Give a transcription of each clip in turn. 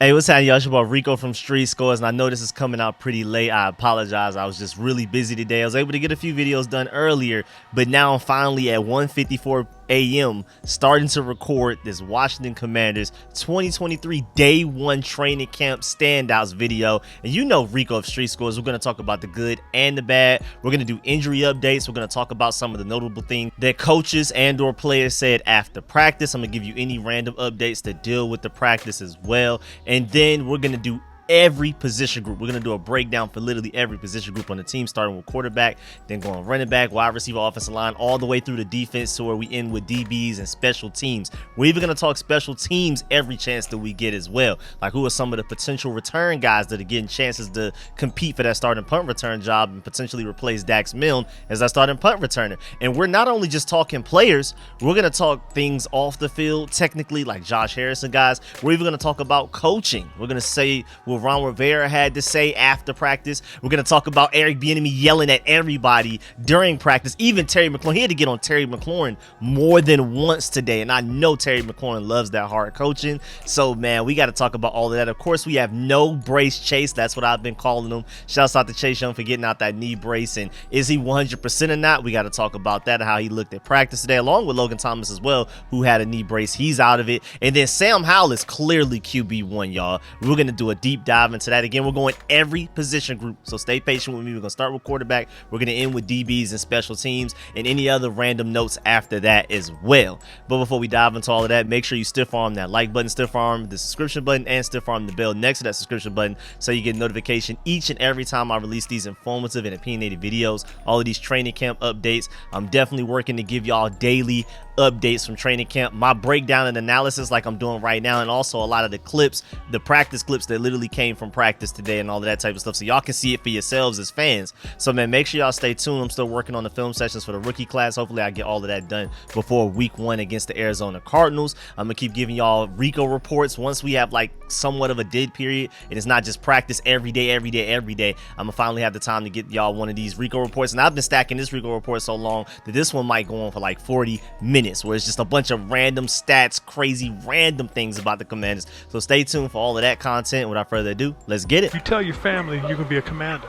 Hey, what's happening, y'all? It's your boy Rico from Street Scores, and I know this is coming out pretty late. I apologize. I was just really busy today. I was able to get a few videos done earlier, but now I'm finally at 1:54 a.m. starting to record this Washington Commanders 2023 Day 1 Training Camp Standouts video. And you know Rico of Street Scores, we're going to talk about the good and the bad. We're going to do injury updates. We're going to talk about some of the notable things that coaches and or players said after practice. I'm going to give you any random updates that deal with the practice as well. And then we're going to do every position group. We're going to do a breakdown for literally every position group on the team, starting with quarterback, then going running back, wide receiver, offensive line, all the way through the defense to where we end with DBs and special teams. We're even going to talk special teams every chance that we get as well. Like who are some of the potential return guys that are getting chances to compete for that starting punt return job and potentially replace Dax Milne as that starting punt returner. And we're not only just talking players, we're going to talk things off the field, technically, like Josh Harrison guys. We're even going to talk about coaching. We're going to say what Ron Rivera had to say after practice. We're going to talk about Eric Bieniemy yelling at everybody during practice, even Terry McLaurin. He had to get on Terry McLaurin more than once today, and I know Terry McLaurin loves that hard coaching. So, man, we got to talk about all of that. Of course, we have no brace Chase. That's what I've been calling him. Shouts out to Chase Young for getting out that knee brace, and is he 100% or not? We got to talk about that and how he looked at practice today, along with Logan Thomas as well, who had a knee brace. He's out of it. And then Sam Howell is clearly QB1, y'all. We're going to do a deep dive into that. Again, we're going every position group, so stay patient with me. We're going to start with quarterback. We're going to end with DBs and special teams and any other random notes after that as well. But before we dive into all of that, make sure you stiff arm that like button, stiff arm the subscription button, and stiff arm the bell next to that subscription button so you get notification each and every time I release these informative and opinionated videos, all of these training camp updates. I'm definitely working to give y'all daily updates from training camp, my breakdown and analysis like I'm doing right now, and also a lot of the clips, the practice clips that literally came from practice today and all of that type of stuff, so y'all can see it for yourselves as fans. So man, make sure y'all stay tuned. I'm still working on the film sessions for the rookie class. Hopefully I get all of that done before week 1 against the Arizona Cardinals. I'm gonna keep giving y'all Rico reports once we have like somewhat of a dead period and it's not just practice every day. I'm gonna finally have the time to get y'all one of these Rico reports, and I've been stacking this Rico report so long that this one might go on for like 40 minutes, where it's just a bunch of random stats, crazy random things about the Commanders. So stay tuned for all of that content. Without further ado, let's get it. You tell your family you're gonna be a commander.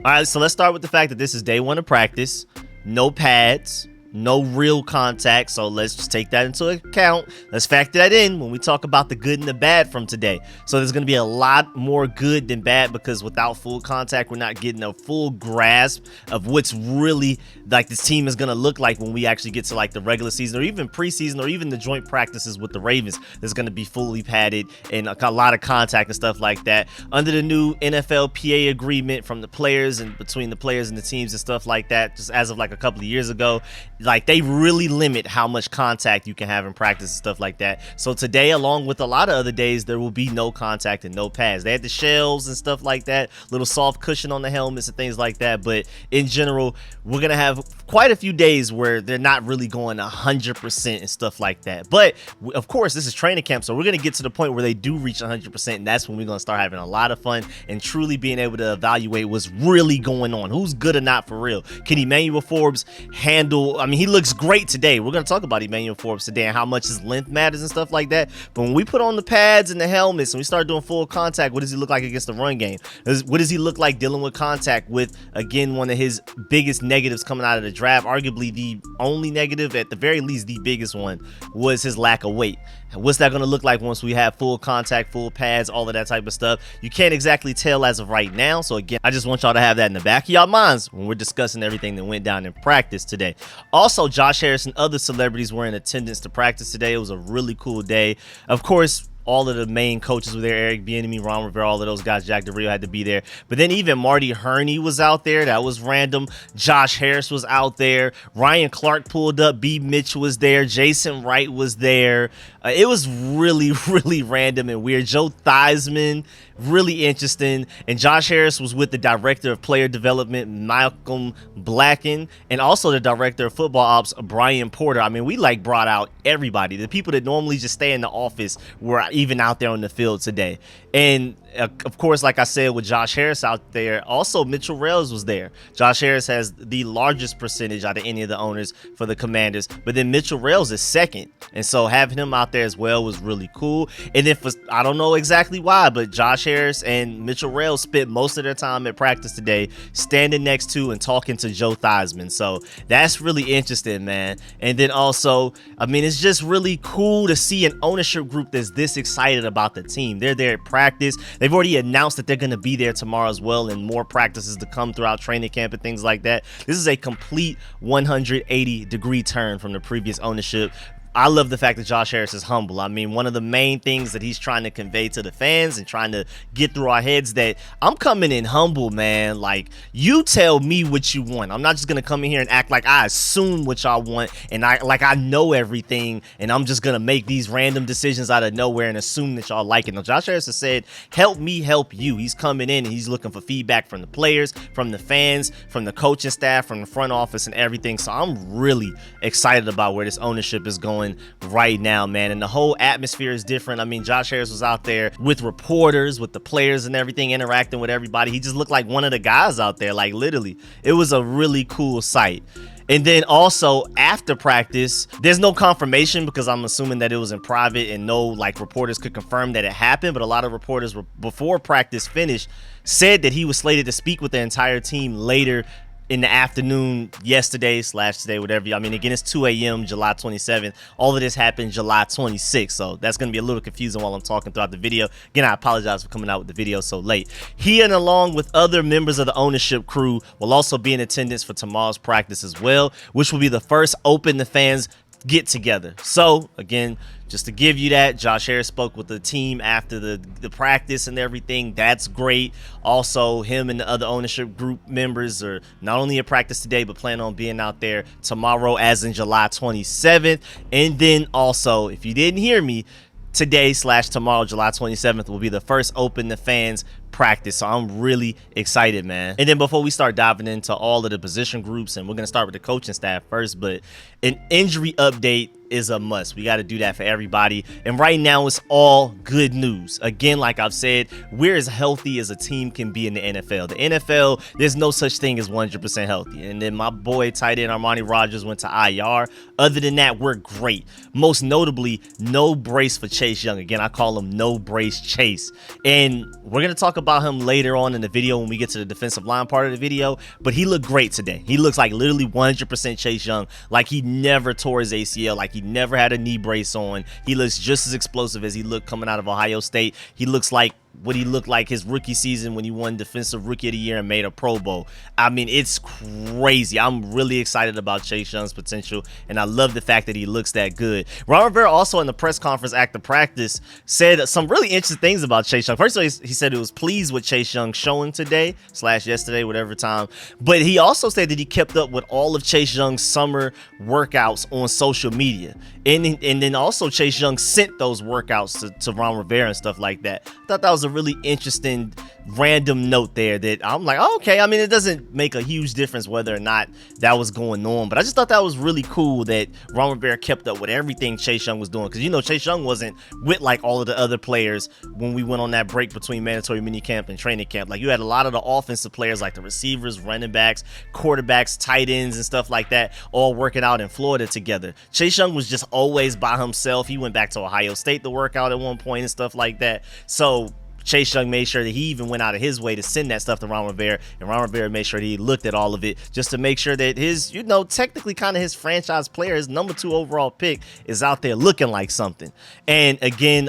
All right, so let's start with the fact that this is day 1 of practice. No pads, no real contact, so let's just take that into account. Let's factor that in when we talk about the good and the bad from today. So there's going to be a lot more good than bad, because without full contact, we're not getting a full grasp of what's really like this team is going to look like when we actually get to like the regular season or even preseason or even the joint practices with the Ravens. There's going to be fully padded and a lot of contact and stuff like that under the new NFLPA agreement from the players and between the players and the teams and stuff like that. Just as of like a couple of years ago, like they really limit how much contact you can have in practice and stuff like that. So today, along with a lot of other days, there will be no contact and no pads. They had the shells and stuff like that, little soft cushion on the helmets and things like that. But in general, we're going to have quite a few days where they're not really going 100% and stuff like that. But of course, this is training camp, so we're going to get to the point where they do reach 100%, and that's when we're going to start having a lot of fun and truly being able to evaluate what's really going on, who's good or not for real. Can Emmanuel Forbes handle, I mean, he looks great today. We're going to talk about Emmanuel Forbes today and how much his length matters and stuff like that. But when we put on the pads and the helmets and we start doing full contact, what does he look like against the run game? What does he look like dealing with contact with, again, one of his biggest negatives coming out of the draft? Arguably the only negative, at the very least the biggest one, was his lack of weight. What's that going to look like once we have full contact, full pads, all of that type of stuff? You can't exactly tell as of right now. So again, I just want y'all to have that in the back of y'all minds when we're discussing everything that went down in practice today. Also, Josh Harris and other celebrities were in attendance to practice today. It was a really cool day. Of course, all of the main coaches were there. Eric Bieniemy, Ron Rivera, all of those guys. Jack Del Rio had to be there. But then even Marty Herney was out there. That was random. Josh Harris was out there. Ryan Clark pulled up. B. Mitch was there. Jason Wright was there. It was really, really random and weird. Joe Theismann, really interesting. And Josh Harris was with the director of player development, Malcolm Blacken, and also the director of football ops, Brian Porter. I mean, we like brought out everybody. The people that normally just stay in the office were even out there on the field today. And of course, like I said, with Josh Harris out there, also Mitchell Rales was there. Josh Harris has the largest percentage out of any of the owners for the Commanders, but then Mitchell Rales is second. And so having him out there as well was really cool. And then I don't know exactly why, but Josh Harris and Mitchell Rales spent most of their time at practice today standing next to and talking to Joe Theismann. So that's really interesting, man. And then also, I mean, it's just really cool to see an ownership group that's this excited about the team. They're there at practice. They've already announced that they're going to be there tomorrow as well, and more practices to come throughout training camp and things like that. This is a complete 180-degree turn from the previous ownership. I love the fact that Josh Harris is humble. I mean, one of the main things that he's trying to convey to the fans and trying to get through our heads that I'm coming in humble, man. Like, you tell me what you want. I'm not just going to come in here and act like I assume what y'all want and I know everything and I'm just going to make these random decisions out of nowhere and assume that y'all like it. Now, Josh Harris has said, help me help you. He's coming in and he's looking for feedback from the players, from the fans, from the coaching staff, from the front office and everything. So I'm really excited about where this ownership is going right now, man. And the whole atmosphere is different. I mean, Josh Harris was out there with reporters, with the players and everything, interacting with everybody. He just looked like one of the guys out there, like literally. It was a really cool sight. And then also after practice, there's no confirmation because I'm assuming that it was in private and no like reporters could confirm that it happened. But a lot of reporters before practice finished said that he was slated to speak with the entire team later in the afternoon yesterday/today, whatever. I mean, again, it's 2 a.m. July 27th. All of this happened July 26th, so that's going to be a little confusing while I'm talking throughout the video. Again, I apologize for coming out with the video so late. He and along with other members of the ownership crew will also be in attendance for tomorrow's practice as well, which will be the first open to fans get together. So again, just to give you that, Josh Harris spoke with the team after the practice and everything. That's great. Also, him and the other ownership group members are not only at practice today, but plan on being out there tomorrow, as in July 27th. And then also, if you didn't hear me, today/tomorrow, July 27th, will be the first open to fans practice. So I'm really excited, man. And then before we start diving into all of the position groups, and we're going to start with the coaching staff first, but an injury update is a must. We got to do that for everybody. And right now it's all good news. Again, like I've said, we're as healthy as a team can be in the NFL. The NFL, there's no such thing as 100% healthy. And then my boy tight end Armani Rogers went to IR. Other than that, we're great. Most notably, no brace for Chase Young. Again, I call him no brace Chase. And we're going to talk about him later on in the video when we get to the defensive line part of the video, but he looked great today. He looks like literally 100% Chase Young, like he never tore his ACL, like he never had a knee brace on. He looks just as explosive as he looked coming out of Ohio State. He looks like what he looked like his rookie season when he won Defensive Rookie of the Year and made a Pro Bowl. I mean, it's crazy. I'm really excited about Chase Young's potential, and I love the fact that he looks that good. Ron Rivera also in the press conference after practice said some really interesting things about Chase Young. First of all, he said he was pleased with Chase Young showing today/yesterday, whatever time. But he also said that he kept up with all of Chase Young's summer workouts on social media. And then also Chase Young sent those workouts to Ron Rivera and stuff like that. I thought that was a really interesting random note there that I'm like, oh, okay. I mean, it doesn't make a huge difference whether or not that was going on, but I just thought that was really cool that Ron Rivera kept up with everything Chase Young was doing, because you know Chase Young wasn't with like all of the other players when we went on that break between mandatory minicamp and training camp. Like you had a lot of the offensive players like the receivers, running backs, quarterbacks, tight ends and stuff like that all working out in Florida together. Chase Young was just always by himself. He went back to Ohio State to work out at one point and stuff like that. So Chase Young made sure that he even went out of his way to send that stuff to Ron Rivera, and Ron Rivera made sure that he looked at all of it just to make sure that his, you know, technically kind of his franchise player, his number 2 overall pick, is out there looking like something. And again,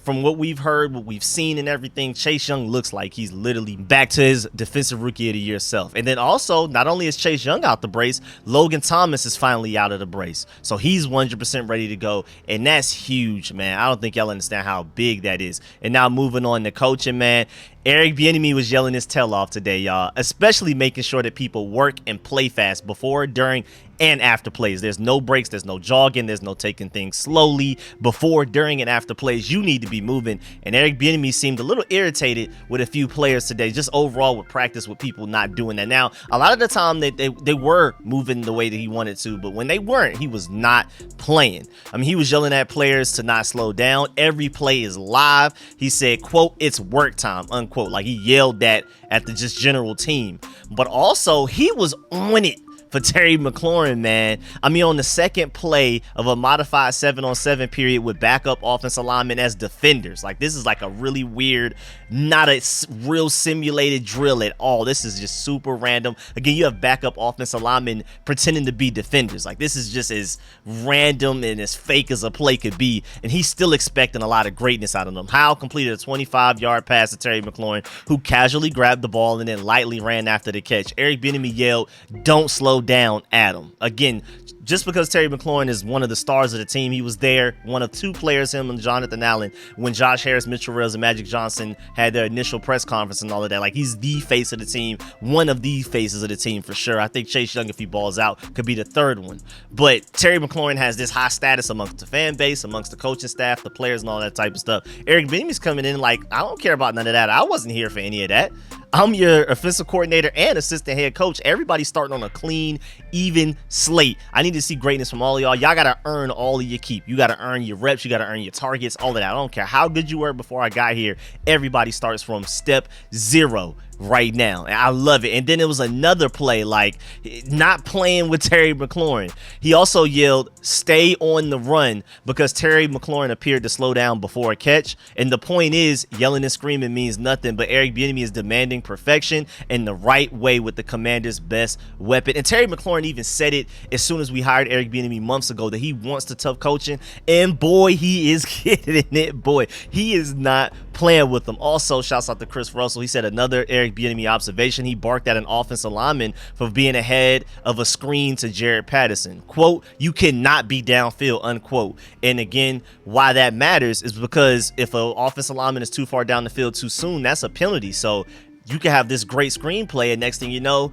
from what we've heard, what we've seen and everything, Chase Young looks like he's literally back to his Defensive Rookie of the Year self. And then also, not only is Chase Young out the brace, Logan Thomas is finally out of the brace. So he's 100% ready to go, and that's huge, man. I don't think y'all understand how big that is. And now moving on to coaching, man, Eric Bieniemy was yelling his tail off today, y'all, especially making sure that people work and play fast before, during, and after plays. There's no breaks, there's no jogging, there's no taking things slowly. Before, during, and after plays, you need to be moving. And Eric Bieniemy seemed a little irritated with a few players today, just overall with practice, with people not doing that. Now, a lot of the time they were moving the way that he wanted to, but when they weren't, he was not playing. I mean, he was yelling at players to not slow down. Every play is live. He said, quote, "It's work time," unquote. Like, he yelled that at the just general team. But also, he was on it for Terry McLaurin, man. I mean, on the second play of a modified 7-on-7 period with backup offensive linemen as defenders. Like, this is like a really weird, not a real simulated drill at all. This is just super random. Again, you have backup offensive linemen pretending to be defenders. Like, this is just as random and as fake as a play could be. And he's still expecting a lot of greatness out of them. Howell completed a 25-yard pass to Terry McLaurin, who casually grabbed the ball and then lightly ran after the catch. Eric Bieniemy yelled, "Don't slow down at him." Again, just because Terry McLaurin is one of the stars of the team, he was there, one of two players, him and Jonathan Allen, when Josh Harris, Mitchell Rales, and Magic Johnson had their initial press conference and all of that. Like, he's the face of the team, one of the faces of the team for sure. I think Chase Young, if he balls out, could be the third one. But Terry McLaurin has this high status amongst the fan base, amongst the coaching staff, the players, and all that type of stuff. Eric Bieniemy's coming in like, I don't care about none of that. I wasn't here for any of that. I'm your offensive coordinator and assistant head coach. Everybody's starting on a clean, even slate. I need to see greatness from all of y'all. Y'all got to earn all of your keep. You got to earn your reps. You got to earn your targets, all of that. I don't care how good you were before I got here. Everybody starts from step zero right now, and I love it. And then it was another play, like, not playing with Terry McLaurin. He also yelled, "Stay on the run," because Terry McLaurin appeared to slow down before a catch. And the point is, yelling and screaming means nothing, but Eric Bieniemy is demanding perfection in the right way with the Commanders' best weapon. And Terry McLaurin even said it as soon as we hired Eric Bieniemy months ago, that he wants the tough coaching, and boy, he is getting it. Boy, he is not playing with them. Also, shouts out to Chris Russell. He said another Eric Bieniemy observation. He barked at an offensive lineman for being ahead of a screen to Jared Patterson. Quote, "You cannot be downfield," unquote. And again, why that matters is because if an offensive lineman is too far down the field too soon, that's a penalty. So you can have this great screenplay, and next thing you know,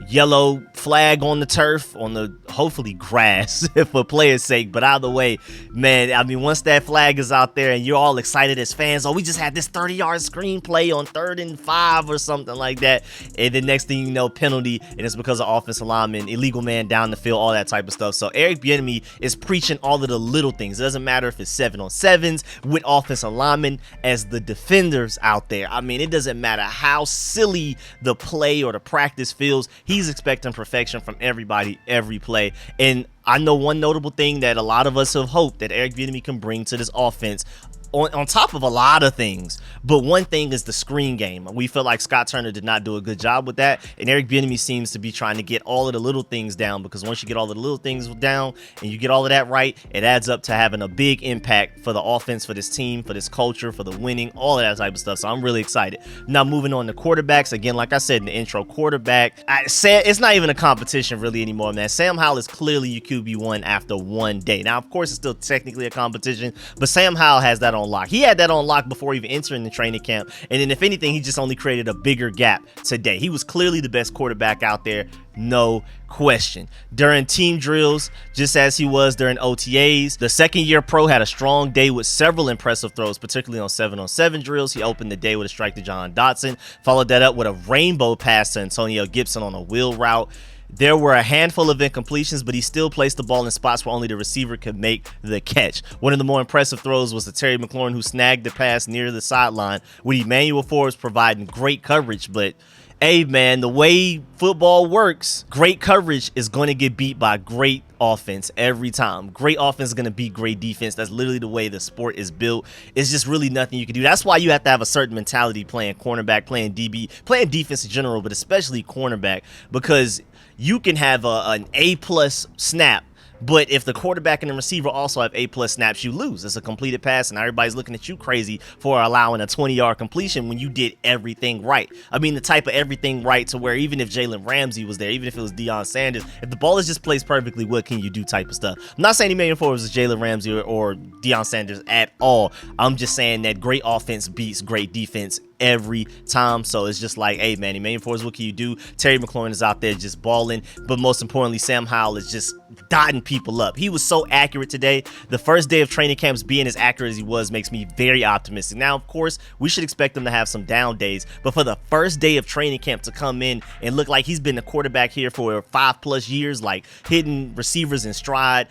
yellow flag on the turf, on the hopefully grass for players' sake. But either way, man, I mean, once that flag is out there and you're all excited as fans, oh, we just had this 30-yard screenplay on 3rd and 5 or something like that, and the next thing you know, penalty, and it's because of offensive lineman, illegal man down the field, all that type of stuff. So Eric Bieniemy is preaching all of the little things. It doesn't matter if it's 7-on-7s with offensive linemen as the defenders out there. I mean, it doesn't matter how silly the play or the practice feels. He's expecting perfection from everybody, every play. And I know one notable thing that a lot of us have hoped that Eric Bieniemy can bring to this offense, on top of a lot of things, but one thing is the screen game. We feel like Scott Turner did not do a good job with that, and Eric Bieniemy seems to be trying to get all of the little things down, because once you get all of the little things down and you get all of that right, it adds up to having a big impact for the offense, for this team, for this culture, for the winning, all of that type of stuff. So I'm really excited. Now, moving on to quarterbacks, again, like I said in the intro, quarterback, it's not even a competition really anymore, man. Sam Howell is clearly your QB1 after one day. Now, of course, it's still technically a competition, but Sam Howell has that on lock. He had that on lock before even entering the training camp, and then if anything, he just only created a bigger gap today. He was clearly the best quarterback out there, no question. During team drills, just as he was during OTAs, the second-year pro had a strong day with several impressive throws, particularly on 7-on-7 drills. He opened the day with a strike to John Dotson, followed that up with a rainbow pass to Antonio Gibson on a wheel route. There were a handful of incompletions, but he still placed the ball in spots where only the receiver could make the catch. One of the more impressive throws was to Terry McLaurin, who snagged the pass near the sideline with Emmanuel Forbes providing great coverage. But hey, man, the way football works, great coverage is going to get beat by great offense every time. Great offense is going to beat great defense. That's literally the way the sport is built. It's just really nothing you can do. That's why you have to have a certain mentality playing cornerback, playing DB, playing defense in general, but especially cornerback, because you can have an A-plus snap, but if the quarterback and the receiver also have A-plus snaps, you lose. It's a completed pass, and everybody's looking at you crazy for allowing a 20-yard completion when you did everything right. I mean, the type of everything right to where even if Jalen Ramsey was there, even if it was Deion Sanders, if the ball is just placed perfectly, what can you do type of stuff. I'm not saying Emmanuel Forbes is Jalen Ramsey or Deion Sanders at all. I'm just saying that great offense beats great defense every time. So it's just like, hey man, Emmanuel Forbes, what can you do? Terry McLaurin is out there just balling, but most importantly, Sam Howell is just dotting people up. He was so accurate today. The first day of training camps being as accurate as he was makes me very optimistic. Now, of course, we should expect him to have some down days, but for the first day of training camp to come in and look like he's been the quarterback here for 5+ years, like hitting receivers in stride,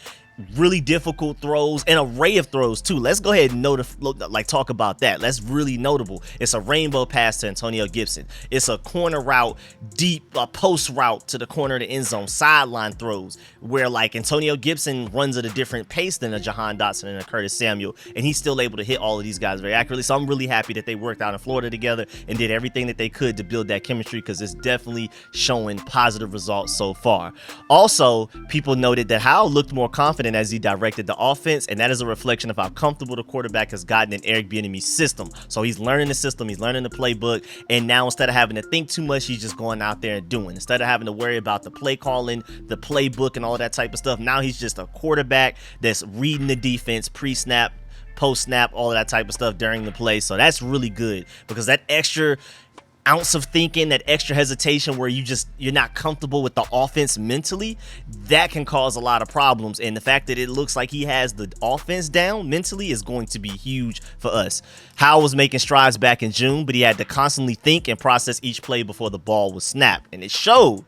really difficult throws, an array of throws too. Let's go ahead and talk about that. That's really notable. It's a rainbow pass to Antonio Gibson. It's a corner route, deep post route to the corner of the end zone, sideline throws where like Antonio Gibson runs at a different pace than a Jahan Dotson and a Curtis Samuel, and he's still able to hit all of these guys very accurately. So I'm really happy that they worked out in Florida together and did everything that they could to build that chemistry, because it's definitely showing positive results so far. Also, people noted that Howell looked more confident as he directed the offense, and that is a reflection of how comfortable the quarterback has gotten in Eric Bieniemy's system. So he's learning the system, he's learning the playbook, and now instead of having to think too much, he's just going out there and doing. Instead of having to worry about the play calling, the playbook, and all of that type of stuff, now he's just a quarterback that's reading the defense pre-snap, post-snap, all of that type of stuff during the play. So that's really good, because that extra ounce of thinking, that extra hesitation where you're not comfortable with the offense mentally, that can cause a lot of problems. And the fact that it looks like he has the offense down mentally is going to be huge for us. Howell was making strides back in June, but he had to constantly think and process each play before the ball was snapped, and it showed.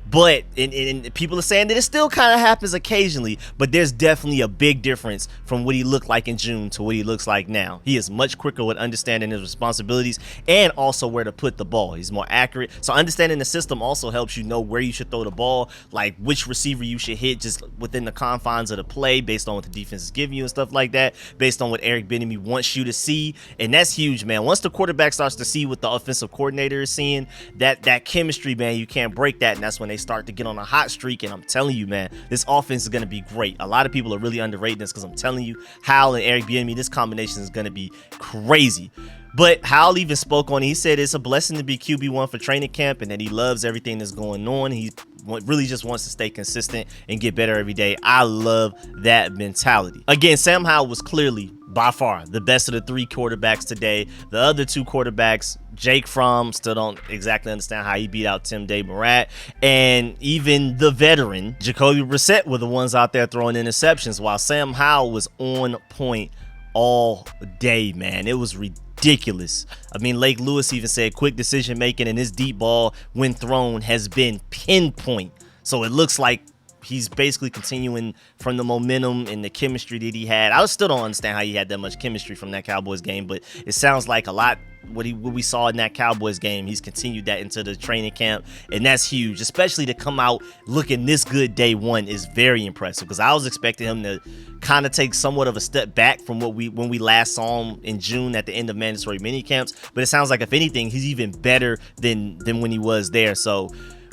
But and people are saying that it still kind of happens occasionally, but there's definitely a big difference from what he looked like in June to what he looks like now. He is much quicker with understanding his responsibilities and also where to put the ball. He's more accurate. So understanding the system also helps you know where you should throw the ball, like which receiver you should hit just within the confines of the play based on what the defense is giving you and stuff like that, based on what Eric Bieniemy wants you to see. And that's huge, man. Once the quarterback starts to see what the offensive coordinator is seeing, that chemistry, man, you can't break that, and that's when they start to get on a hot streak. And I'm telling you, man, this offense is going to be great. A lot of people are really underrating this, because I'm telling you, Howell and Eric Bieniemy, this combination is going to be crazy. But Howell even spoke on it. He said it's a blessing to be QB1 for training camp, and that he loves everything that's going on. He really just wants to stay consistent and get better every day. I love that mentality. Again, Sam Howell was clearly by far the best of the 3 quarterbacks today. The other 2 quarterbacks, Jake Fromm, still don't exactly understand how he beat out Tim Day-Morat, and even the veteran Jacoby Brissett were the ones out there throwing interceptions, while Sam Howell was on point all day, man. It was ridiculous. I mean, Lake Lewis even said quick decision making, and his deep ball when thrown has been pinpoint. So it looks like he's basically continuing from the momentum and the chemistry that he had. I still don't understand how he had that much chemistry from that Cowboys game, but it sounds like a lot what we saw in that Cowboys game, he's continued that into the training camp, and that's huge. Especially to come out looking this good day one is very impressive, because I was expecting him to kind of take somewhat of a step back from when we last saw him in June at the end of mandatory mini camps. But it sounds like, if anything, he's even better than when he was there. So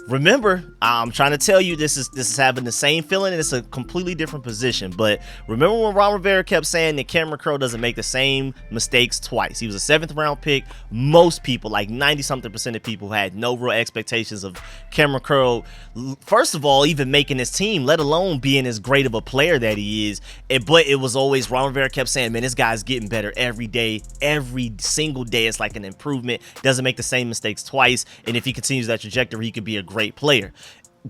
remember, I'm trying to tell you, this is having the same feeling, and it's a completely different position. But remember when Ron Rivera kept saying that Cameron Crowe doesn't make the same mistakes twice? He was a 7th round pick. Most people, like 90-something% of people, had no real expectations of Cameron Crowe, first of all, even making his team, let alone being as great of a player that he is. But it was always, Ron Rivera kept saying, man, this guy's getting better every day. Every single day it's like an improvement. Doesn't make the same mistakes twice, and if he continues that trajectory, he could be a great player.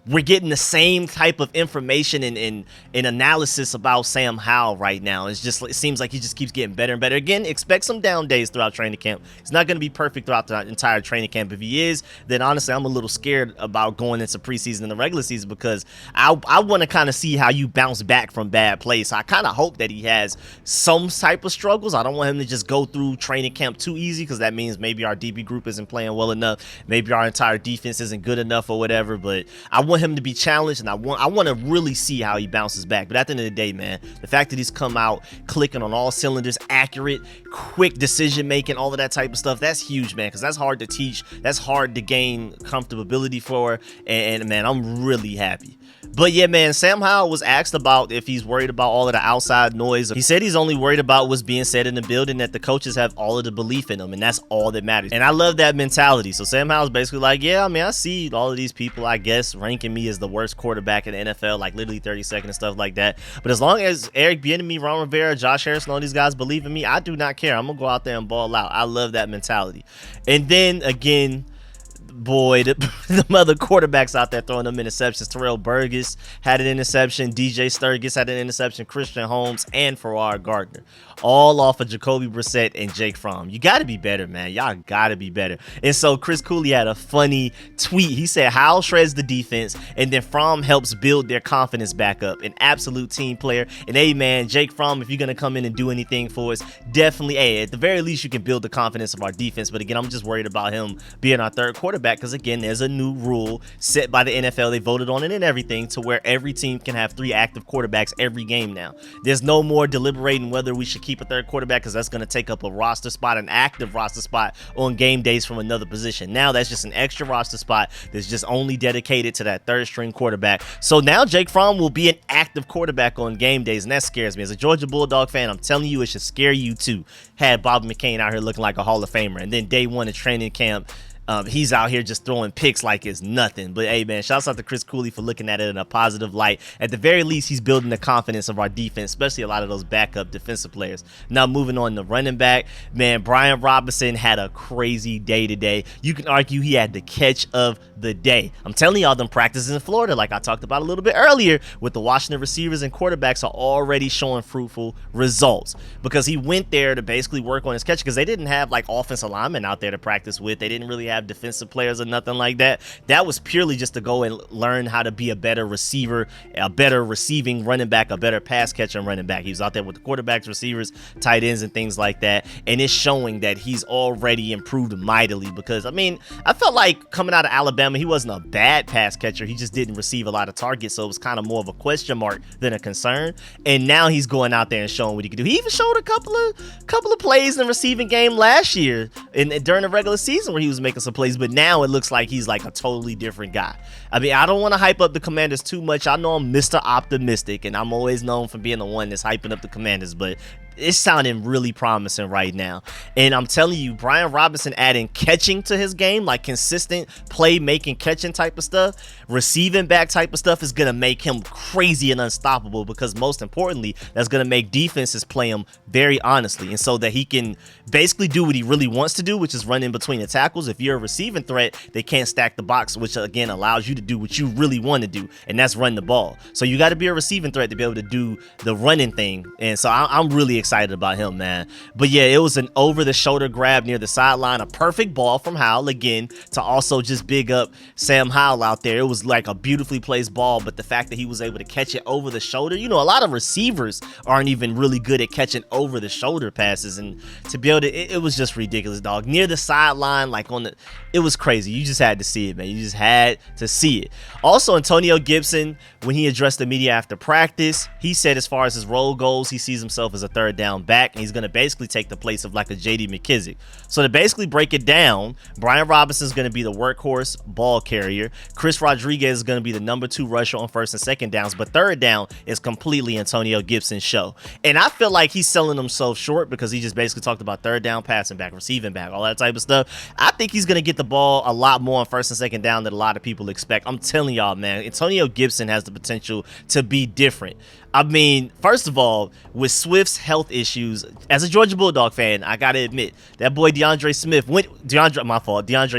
We're getting the same type of information and analysis about Sam Howell right now. It seems like he just keeps getting better and better. Again, expect some down days throughout training camp. He's not going to be perfect throughout the entire training camp. If he is, then honestly, I'm a little scared about going into preseason and the regular season, because I want to kind of see how you bounce back from bad plays. So I kind of hope that he has some type of struggles. I don't want him to just go through training camp too easy, because that means maybe our DB group isn't playing well enough. Maybe our entire defense isn't good enough or whatever. But I want him to be challenged, and I want to really see how he bounces back. But at the end of the day, man, the fact that he's come out clicking on all cylinders, accurate, quick decision making, all of that type of stuff, that's huge, man, because that's hard to teach, that's hard to gain comfortability for, and man, I'm really happy. But yeah, man, Sam Howell was asked about if he's worried about all of the outside noise. He said he's only worried about what's being said in the building, that the coaches have all of the belief in him, and that's all that matters. And I love that mentality. So Sam Howell's basically like, yeah, I mean, I see all of these people, I guess, ranking me as the worst quarterback in the NFL, like literally 32nd and stuff like that. But as long as Eric Bieniemy, Ron Rivera, Josh Harrison, all these guys believe in me, I do not care. I'm gonna go out there and ball out. I love that mentality. And then again, boy, the other quarterbacks out there throwing them interceptions. Terrell Burgess had an interception. DJ Sturgis had an interception. Christian Holmes and Farrar Gardner, all off of Jacoby Brissett and Jake Fromm. You got to be better, man. Y'all got to be better. And so Chris Cooley had a funny tweet. He said, Howell shreds the defense, and then Fromm helps build their confidence back up. An absolute team player. And hey, man, Jake Fromm, if you're going to come in and do anything for us, definitely, hey, at the very least, you can build the confidence of our defense. But again, I'm just worried about him being our third quarterback, because again, there's a new rule set by the NFL. They voted on it and everything, to where every team can have 3 active quarterbacks every game now. There's no more deliberating whether we should keep a third quarterback, because that's going to take up a roster spot, an active roster spot on game days from another position. Now that's just an extra roster spot that's just only dedicated to that third string quarterback. So now Jake Fromm will be an active quarterback on game days, and that scares me. As a Georgia Bulldog fan, I'm telling you, it should scare you too. Had Bobby McCain out here looking like a Hall of Famer, and then day one of training camp, he's out here just throwing picks like it's nothing. But hey, man, shouts out to Chris Cooley for looking at it in a positive light. At the very least, he's building the confidence of our defense, especially a lot of those backup defensive players. Now moving on to running back, man, Brian Robinson had a crazy day today. You can argue he had the catch of the day. I'm telling y'all, them practices in Florida, like I talked about a little bit earlier, with the Washington receivers and quarterbacks, are already showing fruitful results, because he went there to basically work on his catch, because they didn't have like offensive linemen out there to practice with. They didn't really have defensive players or nothing like that. That was purely just to go and learn how to be a better receiver, a better receiving running back, a better pass catcher and running back. He was out there with the quarterbacks, receivers, tight ends, and things like that, and it's showing that he's already improved mightily. Because I mean, I felt like coming out of Alabama, he wasn't a bad pass catcher, he just didn't receive a lot of targets, so it was kind of more of a question mark than a concern. And now he's going out there and showing what he can do. He even showed a couple of plays in the receiving game last year during the regular season where he was making some plays, but now it looks like he's like a totally different guy. I mean, I don't want to hype up the Commanders too much. I know I'm Mr. Optimistic, and I'm always known for being the one that's hyping up the Commanders, but it's sounding really promising right now. And I'm telling you, Brian Robinson adding catching to his game, like consistent playmaking, catching type of stuff, receiving back type of stuff, is going to make him crazy and unstoppable, because most importantly, that's going to make defenses play him very honestly, and so that he can basically do what he really wants to do, which is run in between the tackles. If you're a receiving threat, they can't stack the box, which again allows you to do what you really want to do, and that's run the ball. So you got to be a receiving threat to be able to do the running thing, and so I'm really excited about him, man. But yeah, it was an over-the-shoulder grab near the sideline, a perfect ball from Howell again, to also just big up Sam Howell out there. It was like a beautifully placed ball, but the fact that he was able to catch it over the shoulder, you know, a lot of receivers aren't even really good at catching over the shoulder passes, and to be able to, it was just ridiculous, dog. Near the sideline, like it was crazy. You just had to see it, man. You just had to see it. Also, Antonio Gibson, when he addressed the media after practice, he said as far as his role goes, he sees himself as a third down back, and he's going to basically take the place of like a J.D. McKissick. So to basically break it down, Brian Robinson is going to be the workhorse ball carrier. Chris Rodriguez is going to be the number 2 rusher on first and second downs, but third down is completely Antonio Gibson's show. And I feel like he's selling himself short, because he just basically talked about third down, passing back, receiving back, all that type of stuff. I think he's going to get the ball a lot more on first and second down than a lot of people expect. I'm telling y'all, man, Antonio Gibson has the potential to be different. I mean, first of all, with Swift's health issues, as a Georgia Bulldog fan, I gotta admit that boy DeAndre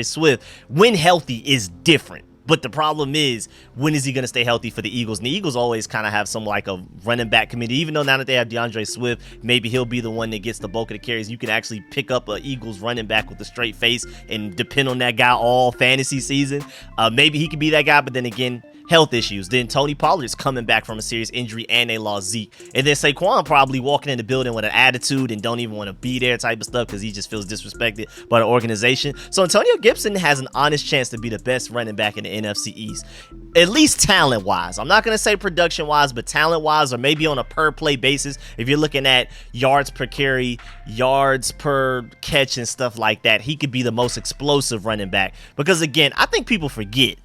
Swift, when healthy, is different. But the problem is, when is he going to stay healthy for the Eagles? And the Eagles always kind of have some like a running back committee. Even though now that they have DeAndre Swift, maybe he'll be the one that gets the bulk of the carries. You can actually pick up an Eagles running back with a straight face and depend on that guy all fantasy season. Maybe he could be that guy, but then again, health issues. Then Tony Pollard's coming back from a serious injury, and they lost Zeke. And then Saquon probably walking in the building with an attitude and don't even want to be there type of stuff, because he just feels disrespected by the organization. So Antonio Gibson has an honest chance to be the best running back in the NFC East, at least talent-wise. I'm not going to say production-wise, but talent-wise, or maybe on a per-play basis. If you're looking at yards per carry, yards per catch, and stuff like that, he could be the most explosive running back. Because again, I think people forget,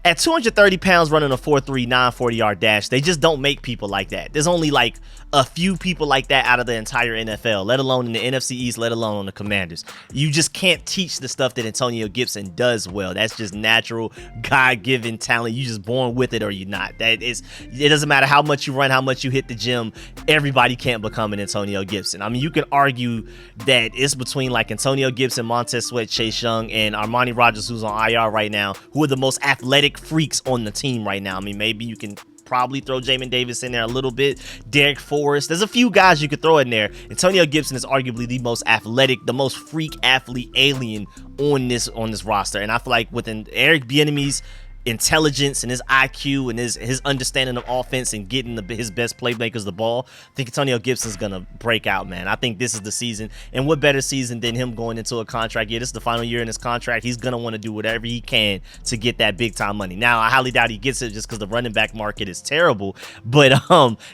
At 230 pounds running a 4.3 940-yard dash, they just don't make people like that. There's only like a few people like that out of the entire NFL, let alone in the NFC East, let alone on the Commanders. You just can't teach the stuff that Antonio Gibson does well. That's just natural, God-given talent. You're just born with it or you're not. It doesn't matter how much you run, how much you hit the gym. Everybody can't become an Antonio Gibson. I mean, you can argue that it's between like Antonio Gibson, Montez Sweat, Chase Young, and Armani Rogers, who's on IR right now, who are the most athletic freaks on the team right now. I mean, maybe you can probably throw Jamin Davis in there a little bit. Derek Forrest. There's a few guys you could throw in there. Antonio Gibson is arguably the most athletic, the most freak athlete alien on this roster. And I feel like with Eric Bieniemy's intelligence and his IQ and his understanding of offense and getting his best playmakers the ball, I think Antonio Gibson's gonna break out, man. I think this is the season, and what better season than him going into a contract year? This is the final year in his contract. He's gonna want to do whatever he can to get that big time money. Now, I highly doubt he gets it just because the running back market is terrible, but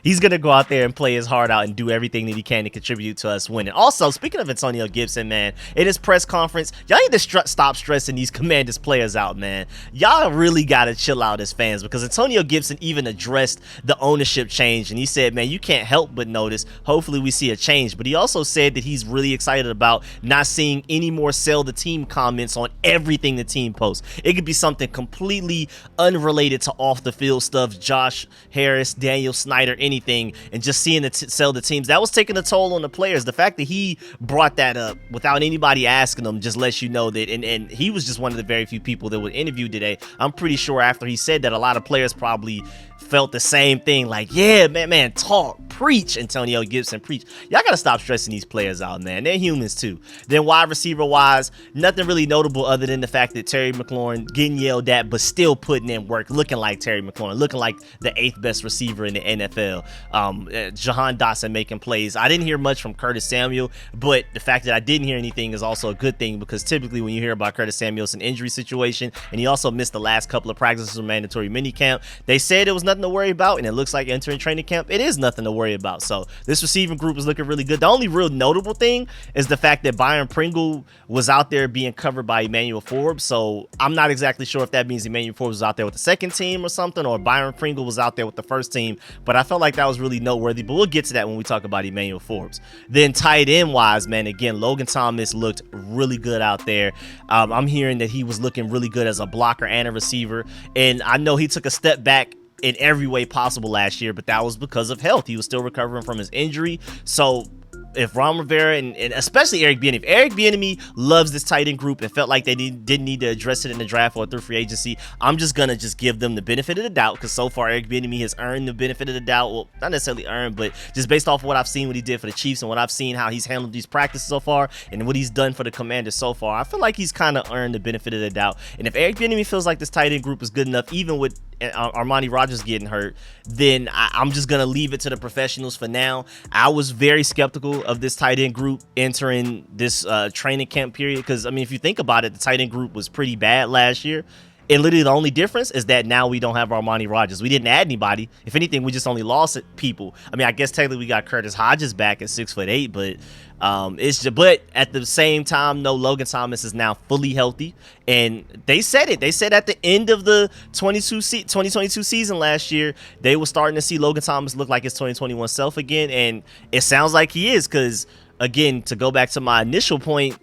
he's gonna go out there and play his heart out and do everything that he can to contribute to us winning. Also, speaking of Antonio Gibson, man, in his press conference, y'all need to stop stressing these Commanders players out, man. Y'all really gotta chill out as fans, because Antonio Gibson even addressed the ownership change, and he said, man, you can't help but notice, hopefully we see a change. But he also said that he's really excited about not seeing any more sell the team comments on everything the team posts. It could be something completely unrelated to off the field stuff, Josh Harris, Daniel Snyder, anything, and just seeing the sell the teams. That was taking a toll on the players. The fact that he brought that up without anybody asking him just lets you know that, and he was just one of the very few people that were interviewed today. I'm pretty sure after he said that, a lot of players probably felt the same thing, like, yeah, man, talk, preach, Antonio Gibson, preach. Y'all gotta stop stressing these players out, man. They're humans too. Then wide receiver wise, nothing really notable other than the fact that Terry McLaurin getting yelled at, but still putting in work, looking like Terry McLaurin, looking like the 8th best receiver in the NFL. Jahan Dotson making plays. I didn't hear much from Curtis Samuel, but the fact that I didn't hear anything is also a good thing, because typically when you hear about Curtis Samuel, it's an injury situation, and he also missed the last couple of practices of mandatory minicamp. They said it was nothing to worry about, and it looks like entering training camp, it is nothing to worry about. So this receiving group is looking really good. The only real notable thing is the fact that Byron Pringle was out there being covered by Emmanuel Forbes. So I'm not exactly sure if that means Emmanuel Forbes was out there with the second team or something, or Byron Pringle was out there with the first team, but I felt like that was really noteworthy. But we'll get to that when we talk about Emmanuel Forbes. Then tight end wise, man, again, Logan Thomas looked really good out there. I'm hearing that he was looking really good as a blocker and a receiver, and I know he took a step back in every way possible last year, but that was because of health. He was still recovering from his injury. So if Ron Rivera and especially Eric Bieniemy loves this tight end group and felt like they didn't need to address it in the draft or through free agency, I'm just gonna give them the benefit of the doubt, because so far Eric Bieniemy has earned the benefit of the doubt. Well, not necessarily earned, but just based off of what I've seen, what he did for the Chiefs, and what I've seen how he's handled these practices so far, and what he's done for the Commanders so far, I feel like he's kind of earned the benefit of the doubt. And if Eric Bieniemy feels like this tight end group is good enough, even with Armani Rogers getting hurt, then I'm just gonna leave it to the professionals for now. I was very skeptical of this tight end group entering this training camp period, because I mean, if you think about it, the tight end group was pretty bad last year. And literally the only difference is that now we don't have Armani Rogers. We didn't add anybody. If anything, we just only lost people. I mean, I guess technically we got Curtis Hodges back at 6'8", but it's just, but at the same time, no, Logan Thomas is now fully healthy, and they said it. They said at the end of the 2022 season last year, they were starting to see Logan Thomas look like his 2021 self again, and it sounds like he is, because again, to go back to my initial point,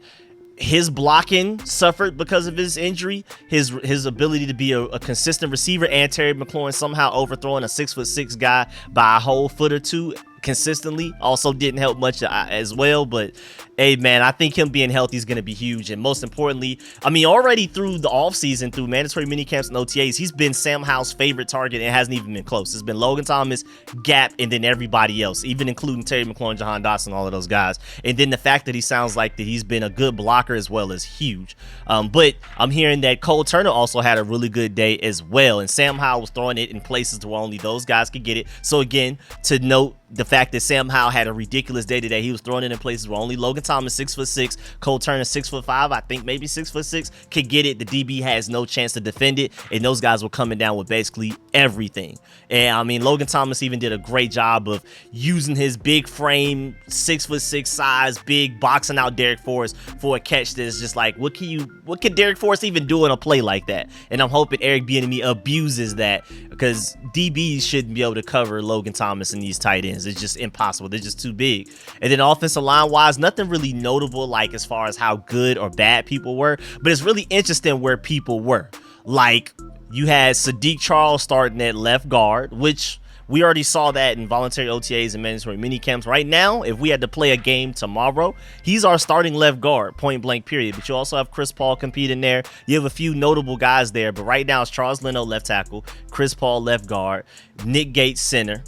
his blocking suffered because of his injury. His ability to be a consistent receiver, and Terry McLaurin somehow overthrowing a 6'6" guy by a whole foot or two consistently also didn't help much as well. But hey, man, I think him being healthy is going to be huge. And most importantly, I mean, already through the offseason, through mandatory minicamps and OTAs, he's been Sam Howell's favorite target, and it hasn't even been close. It's been Logan Thomas, Gap, and then everybody else, even including Terry McLaurin, Jahan Dotson, all of those guys. And then the fact that he sounds like that he's been a good blocker as well is huge. But I'm hearing that Cole Turner also had a really good day as well, and Sam Howell was throwing it in places to where only those guys could get it. So again, to note The fact that Sam Howell had a ridiculous day today. He was throwing it in places where only Logan Thomas, 6'6", Cole Turner, 6'5", I think maybe 6'6", could get it. The DB has no chance to defend it, and those guys were coming down with basically everything. And I mean, Logan Thomas even did a great job of using his big frame, 6'6" size, big, boxing out Derek Forrest for a catch that's just like, what can Derek Forrest even do in a play like that? And I'm hoping Eric Bieniemy abuses that, because DBs shouldn't be able to cover Logan Thomas and these tight ends. It's just impossible. They're just too big. And then offensive line wise, nothing really notable like as far as how good or bad people were, but it's really interesting where people were. Like, you had Sadiq Charles starting at left guard, which we already saw that in voluntary OTAs and mandatory minicamps. Right now, if we had to play a game tomorrow, he's our starting left guard, point blank period. But you also have Chris Paul competing there. You have a few notable guys there, but right now it's Charles Leno left tackle, Chris Paul left guard, Nick Gates center,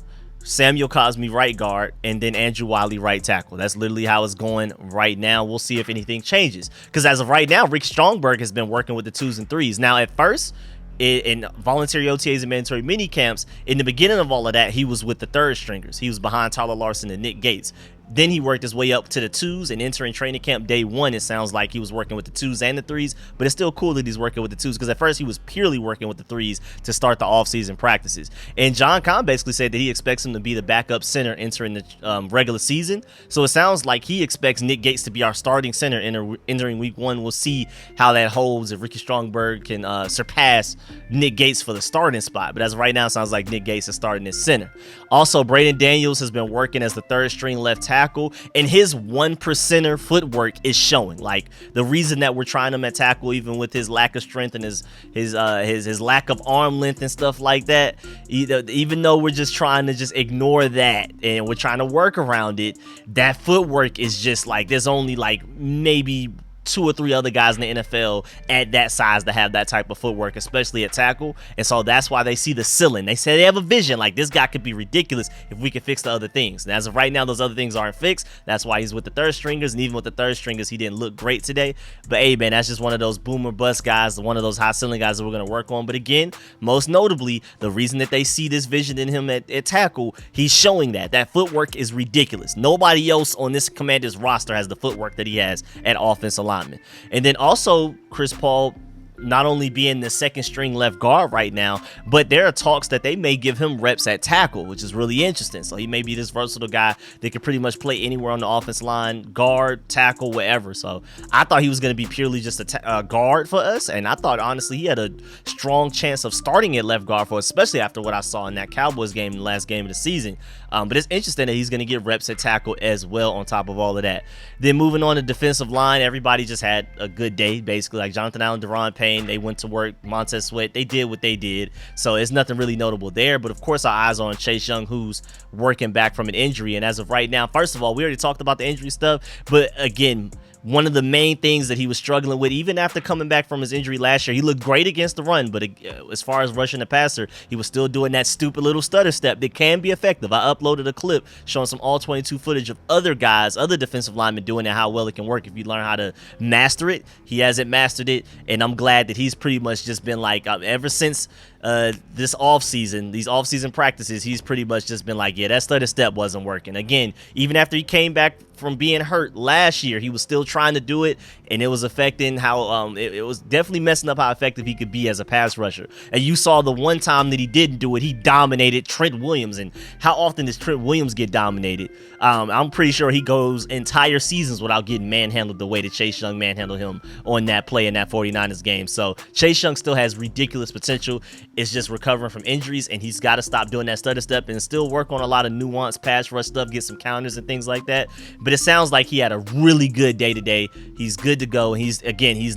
Samuel Cosmi right guard, and then Andrew Wiley right tackle. That's literally how it's going right now. We'll see if anything changes, because as of right now, Rick Strongberg has been working with the 2s and 3s. Now, at first, in voluntary OTAs and mandatory mini camps, in the beginning of all of that, he was with the 3rd stringers. He was behind Tyler Larson and Nick Gates. Then he worked his way up to the 2s, and entering training camp day 1, it sounds like he was working with the 2s and the 3s, but it's still cool that he's working with the 2s, because at first he was purely working with the 3s to start the offseason practices. And John Kahn basically said that he expects him to be the backup center entering the regular season. So it sounds like he expects Nick Gates to be our starting center entering week 1. We'll see how that holds, if Ricky Strongberg can surpass Nick Gates for the starting spot. But as of right now, it sounds like Nick Gates is starting as center. Also, Braden Daniels has been working as the 3rd string left tackle, and his 1%er footwork is showing. Like, the reason that we're trying him at tackle, even with his lack of strength and his lack of arm length and stuff like that, even though we're just trying to just ignore that and we're trying to work around it, that footwork is just like, there's only like maybe 2 or 3 other guys in the NFL at that size to have that type of footwork, especially at tackle. And so that's why they see the ceiling. They say they have a vision, like, this guy could be ridiculous if we could fix the other things. And as of right now, those other things aren't fixed. That's why he's with the 3rd stringers, and even with the 3rd stringers, he didn't look great today. But hey, man, that's just one of those boomer bust guys, one of those high ceiling guys that we're going to work on. But again, most notably, the reason that they see this vision in him at tackle, he's showing that footwork is ridiculous. Nobody else on this Commanders roster has the footwork that he has at offensive lineman. And then also Chris Paul not only being the 2nd string left guard right now, but there are talks that they may give him reps at tackle, which is really interesting. So he may be this versatile guy that could pretty much play anywhere on the offense line, guard, tackle, whatever. So I thought he was going to be purely just a guard for us, and I thought honestly he had a strong chance of starting at left guard for us, especially after what I saw in that Cowboys game, the last game of the season. But it's interesting that he's going to get reps at tackle as well on top of all of that. Then moving on to defensive line, everybody just had a good day, basically. Like Jonathan Allen, Deron Payne, they went to work. Montez Sweat, they did what they did. So it's nothing really notable there. But of course, our eyes are on Chase Young, who's working back from an injury. And as of right now, first of all, we already talked about the injury stuff. But again, one of the main things that he was struggling with, even after coming back from his injury last year, he looked great against the run, but as far as rushing the passer, he was still doing that stupid little stutter step that can be effective. I uploaded a clip showing some all 22 footage of other guys, other defensive linemen doing it, how well it can work if you learn how to master it. He hasn't mastered it, and I'm glad that he's pretty much just been like, ever since this offseason, these offseason practices, he's pretty much just been like, yeah, that stutter step wasn't working. Again, even after he came back from being hurt last year, he was still trying to do it, and it was affecting how it was definitely messing up how effective he could be as a pass rusher. And you saw the one time that he didn't do it, he dominated Trent Williams. And how often does Trent Williams get dominated? I'm pretty sure he goes entire seasons without getting manhandled the way that Chase Young manhandled him on that play in that 49ers game. So Chase Young still has ridiculous potential. It's just recovering from injuries, and he's got to stop doing that stutter step and still work on a lot of nuanced pass rush stuff, get some counters and things like that. But it sounds like he had a really good day today. He's good to go. He's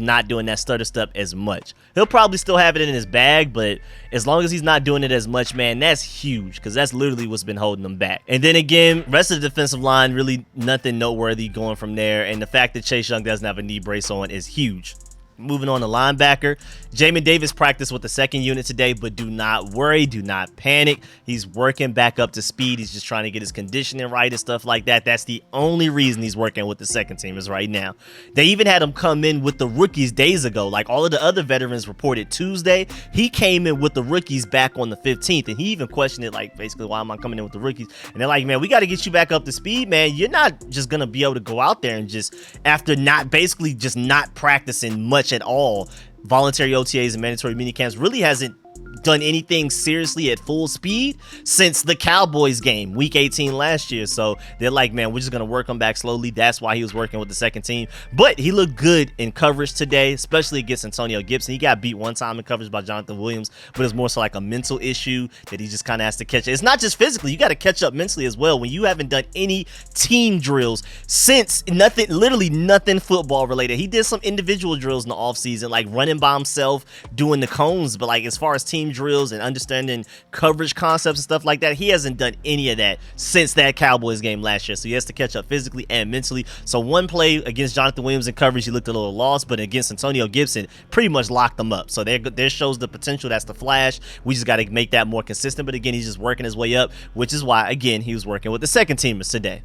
not doing that stutter step as much. He'll probably still have it in his bag, but as long as he's not doing it as much, man, that's huge, because that's literally what's been holding him back. And then again, rest of the defensive line, really nothing noteworthy going from there. And the fact that Chase Young doesn't have a knee brace on is huge. Moving on to linebacker, Jamin Davis practiced with the second unit today, but do not worry, do not panic. He's working back up to speed. He's just trying to get his conditioning right and stuff like that. That's the only reason he's working with the second team is right now. They even had him come in with the rookies days ago. Like all of the other veterans reported Tuesday, he came in with the rookies back on the 15th, and he even questioned it, like basically, why am I coming in with the rookies? And they're like, man, we got to get you back up to speed, man. You're not just gonna be able to go out there and just, after not basically just not practicing much at all, voluntary OTAs and mandatory minicamps, really hasn't done anything seriously at full speed since the Cowboys game week 18 last year. So they're like, man, we're just gonna work him back slowly. That's why he was working with the second team, but he looked good in coverage today, especially against Antonio Gibson. He got beat one time in coverage by Jonathan Williams, but it's more so like a mental issue that he just kind of has to catch. It's not just physically, you got to catch up mentally as well when you haven't done any team drills since nothing, literally nothing football related. He did some individual drills in the offseason, like running by himself, doing the cones, but like as far as team drills and understanding coverage concepts and stuff like that, he hasn't done any of that since that Cowboys game last year. So he has to catch up physically and mentally. So one play against Jonathan Williams in coverage, he looked a little lost, but against Antonio Gibson, pretty much locked them up. So there shows the potential. That's the flash. We just got to make that more consistent. But again, he's just working his way up, which is why, again, he was working with the second teamers today.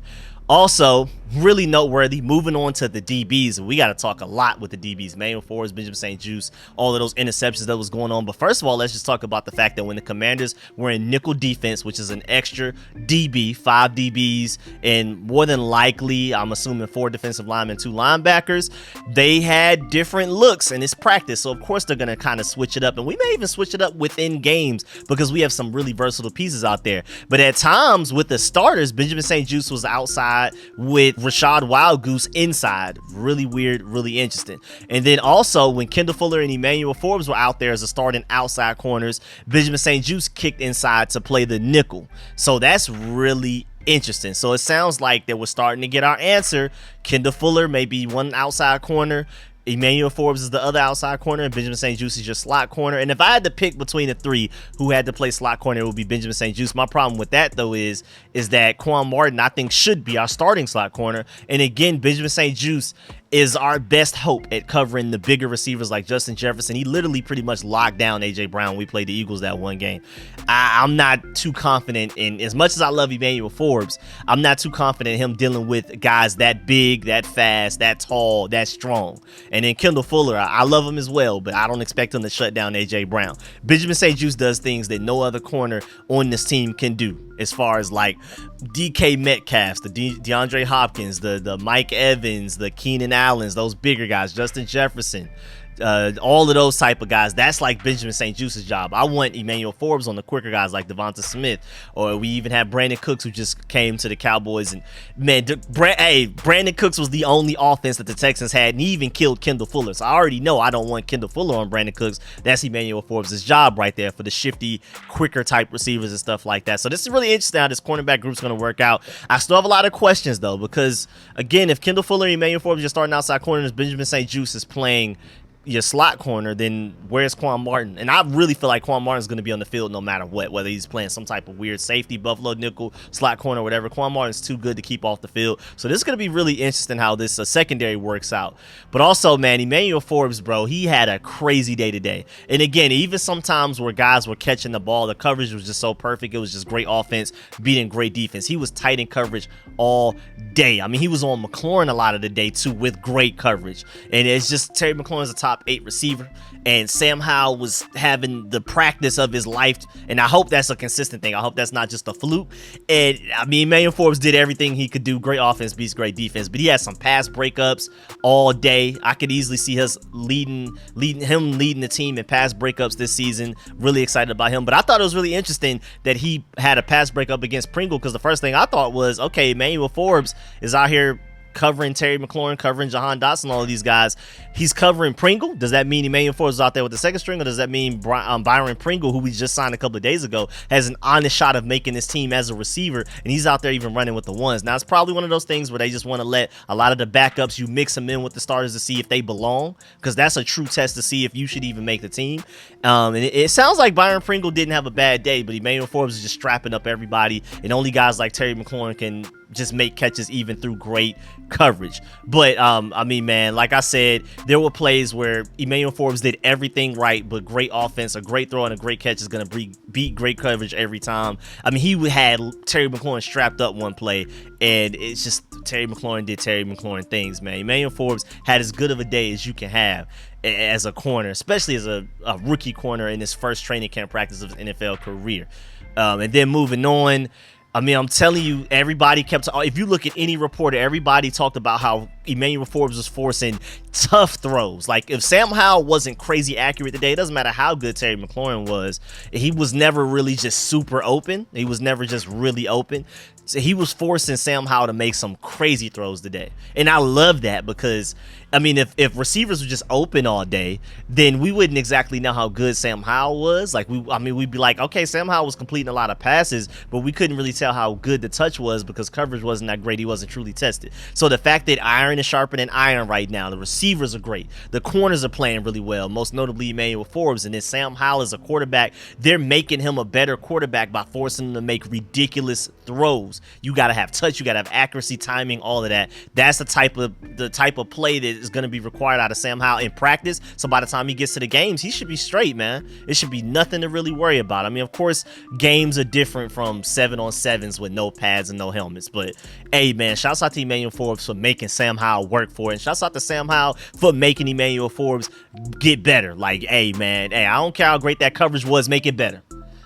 Also, really noteworthy, moving on to the DBs. We got to talk a lot with the DBs. Mayhew, Forbes, Benjamin St-Juste, all of those interceptions that was going on. But first of all, let's just talk about the fact that when the Commanders were in nickel defense, which is an extra DB, 5 DBs, and more than likely, I'm assuming 4 defensive linemen, 2 linebackers, they had different looks in this practice. So, of course, they're going to kind of switch it up. And we may even switch it up within games because we have some really versatile pieces out there. But at times, with the starters, Benjamin St-Juste was outside with Rashad Wildgoose inside. Really weird, really interesting. And then also when Kendall Fuller and Emmanuel Forbes were out there as a starting outside corners, Benjamin St-Juste kicked inside to play the nickel. So that's really interesting. So it sounds like that we're starting to get our answer. Kendall Fuller may be one outside corner, Emmanuel Forbes is the other outside corner, and Benjamin St-Juste is your slot corner. And if I had to pick between the 3 who had to play slot corner, it would be Benjamin St-Juste. My problem with that, though, is that Quan Martin, I think, should be our starting slot corner. And again, Benjamin St-Juste is our best hope at covering the bigger receivers like Justin Jefferson. He literally pretty much locked down A.J. Brown when we played the Eagles that one game. I'm not too confident in, as much as I love Emmanuel Forbes, I'm not too confident in him dealing with guys that big, that fast, that tall, that strong. And then Kendall Fuller, I love him as well, but I don't expect him to shut down A.J. Brown. Benjamin St-Juste does things that no other corner on this team can do, as far as like DK Metcalf, the DeAndre Hopkins, the Mike Evans, the Keenan Allens, those bigger guys, Justin Jefferson, all of those type of guys. That's like Benjamin St-Juste's job. I want Emmanuel Forbes on the quicker guys like Devonta Smith, or we even have Brandon Cooks, who just came to the Cowboys. And man, Brandon Cooks was the only offense that the Texans had, and he even killed Kendall Fuller. So I already know I don't want Kendall Fuller on Brandon Cooks. That's Emmanuel Forbes' job right there for the shifty, quicker type receivers and stuff like that. So this is really interesting how this cornerback group's going to work out. I still have a lot of questions though, because again, if Kendall Fuller and Emmanuel Forbes are starting outside corners, Benjamin St-Juste is playing your slot corner, then where's Quan Martin? And I really feel like Quan Martin's going to be on the field no matter what, whether he's playing some type of weird safety, buffalo nickel, slot corner, whatever. Quan Martin's too good to keep off the field. So this is going to be really interesting how this secondary works out. But also, man, Emmanuel Forbes, bro, he had a crazy day today. And again, even sometimes where guys were catching the ball, the coverage was just so perfect. It was just great offense beating great defense. He was tight in coverage all day. I mean, he was on McLaurin a lot of the day too with great coverage. And it's just Terry McLaurin's a top 8 receiver, and Sam Howell was having the practice of his life, and I hope that's a consistent thing. I hope that's not just a fluke. And I mean, Emmanuel Forbes did everything he could do. Great offense beats great defense, but he had some pass breakups all day. I could easily see us leading the team in pass breakups this season. Really excited about him. But I thought it was really interesting that he had a pass breakup against Pringle, because the first thing I thought was, okay, Emmanuel Forbes is out here covering Terry McLaurin, covering Jahan Dotson, all of these guys. He's covering Pringle. Does that mean Emmanuel Forbes is out there with the second string, or does that mean Byron Pringle, who we just signed a couple of days ago, has an honest shot of making this team as a receiver, and he's out there even running with the ones? Now, it's probably one of those things where they just want to let a lot of the backups, you mix them in with the starters to see if they belong, because that's a true test to see if you should even make the team. And it sounds like Byron Pringle didn't have a bad day, but Emmanuel Forbes is just strapping up everybody, and only guys like Terry McLaurin can just make catches even through great coverage. But I mean, man, like I said, there were plays where Emmanuel Forbes did everything right, but great offense, a great throw, and a great catch is going to beat great coverage every time. I mean, he had Terry McLaurin strapped up one play, and it's just Terry McLaurin did Terry McLaurin things, man. Emmanuel Forbes had as good of a day as you can have as a corner, especially as a rookie corner in his first training camp practice of his NFL career. And then moving on, I mean, I'm telling you, everybody kept, if you look at any reporter, everybody talked about how Emmanuel Forbes was forcing tough throws. Like, if Sam Howell wasn't crazy accurate today, it doesn't matter how good Terry McLaurin was, he was never really just super open. He was never just really open. So he was forcing Sam Howell to make some crazy throws today. And I love that because, I mean, if receivers were just open all day, then we wouldn't exactly know how good Sam Howell was. Like, we'd be like, okay, Sam Howell was completing a lot of passes, but we couldn't really tell how good the touch was because coverage wasn't that great. He wasn't truly tested. So the fact that iron is sharpening iron right now, the receivers are great, the corners are playing really well, most notably Emmanuel Forbes, and then Sam Howell is a quarterback. They're making him a better quarterback by forcing him to make ridiculous throws. You got to have touch, you got to have accuracy, timing, all of that. That's the type of play that is going to be required out of Sam Howell in practice. So by the time he gets to the games, he should be straight, man. It should be nothing to really worry about. I mean, of course, games are different from 7-on-7s with no pads and no helmets. But hey, man, shouts out to Emmanuel Forbes for making Sam Howell work for it. And shouts out to Sam Howell for making Emmanuel Forbes get better. Like, hey, man, hey, I don't care how great that coverage was, make it better.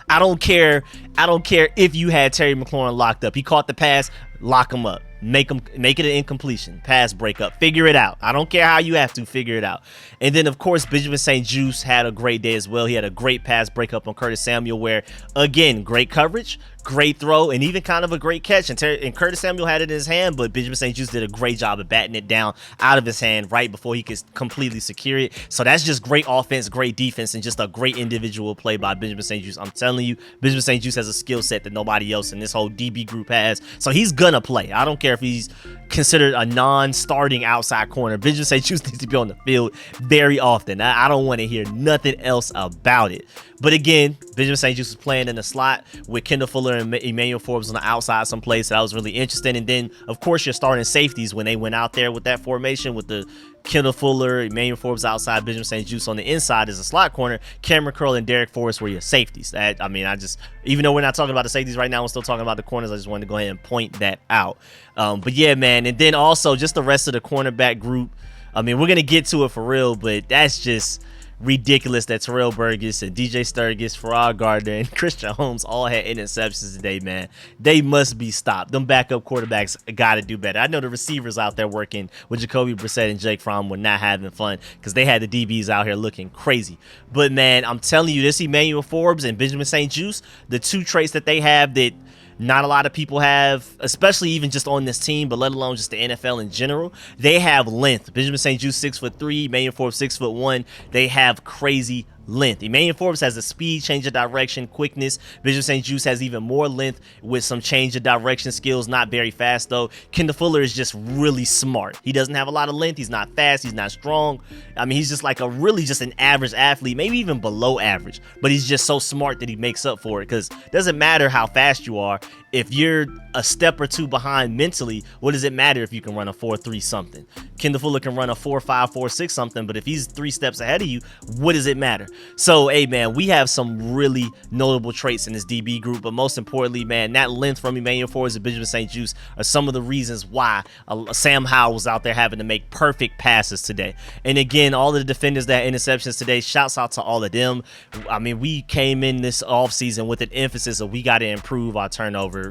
I don't care if you had Terry McLaurin locked up. He caught the pass, lock him up. Make it an incompletion, pass breakup, figure it out. I don't care how you have to figure it out. And then, of course, Benjamin St-Juste had a great day as well. He had a great pass breakup on Curtis Samuel where, again, great coverage, great throw, and even kind of a great catch. And Curtis Samuel had it in his hand, but Benjamin St-Juste did a great job of batting it down out of his hand right before he could completely secure it. So that's just great offense, great defense, and just a great individual play by Benjamin St-Juste. I'm telling you, Benjamin St-Juste has a skill set that nobody else in this whole DB group has. So he's gonna play. I don't care if he's considered a non-starting outside corner. Benjamin St-Juste needs to be on the field very often. I don't want to hear nothing else about it. But again, Benjamin St-Juste was playing in the slot with Kendall Fuller and Emmanuel Forbes on the outside someplace that I was really interested in. And then, of course, your starting safeties when they went out there with that formation with the Kendall Fuller, Emmanuel Forbes outside, Benjamin St-Juste on the inside as a slot corner, Cameron Curl and Derek Forrest were your safeties. Even though we're not talking about the safeties right now, we're still talking about the corners. I just wanted to go ahead and point that out. But yeah, man. And then also just the rest of the cornerback group. I mean, we're going to get to it for real, but that's just ridiculous that Terrell Burgess and DJ Sturgis, Farrah Gardner, and Christian Holmes all had interceptions today, man. They must be stopped. Them backup quarterbacks got to do better. I know the receivers out there working with Jacoby Brissett and Jake Fromm were not having fun because they had the DBs out here looking crazy. But, man, I'm telling you, this Emmanuel Forbes and Benjamin St-Juste, the two traits that they have that not a lot of people have, especially even just on this team, but let alone just the NFL in general. They have length. Benjamin St-Juste 6'3", Emmanuel Forbes 6'1". They have crazy length. Emmanuel Forbes has a speed, change of direction, quickness. Benjamin St-Juste has even more length with some change of direction skills, not very fast though. Kendall Fuller is just really smart. He doesn't have a lot of length. He's not fast. He's not strong. I mean, he's just like just an average athlete, maybe even below average, but he's just so smart that he makes up for it because it doesn't matter how fast you are. If you're a step or two behind mentally, what does it matter if you can run a 4.3 something? Kendall Fuller can run a 4.5, 4.6 something, but if he's 3 steps ahead of you, what does it matter? So, hey, man, we have some really notable traits in this DB group, but most importantly, man, that length from Emmanuel Forbes and Benjamin St-Juste are some of the reasons why Sam Howell was out there having to make perfect passes today. And again, all of the defenders that had interceptions today, shouts out to all of them. I mean, we came in this offseason with an emphasis of we got to improve our turnover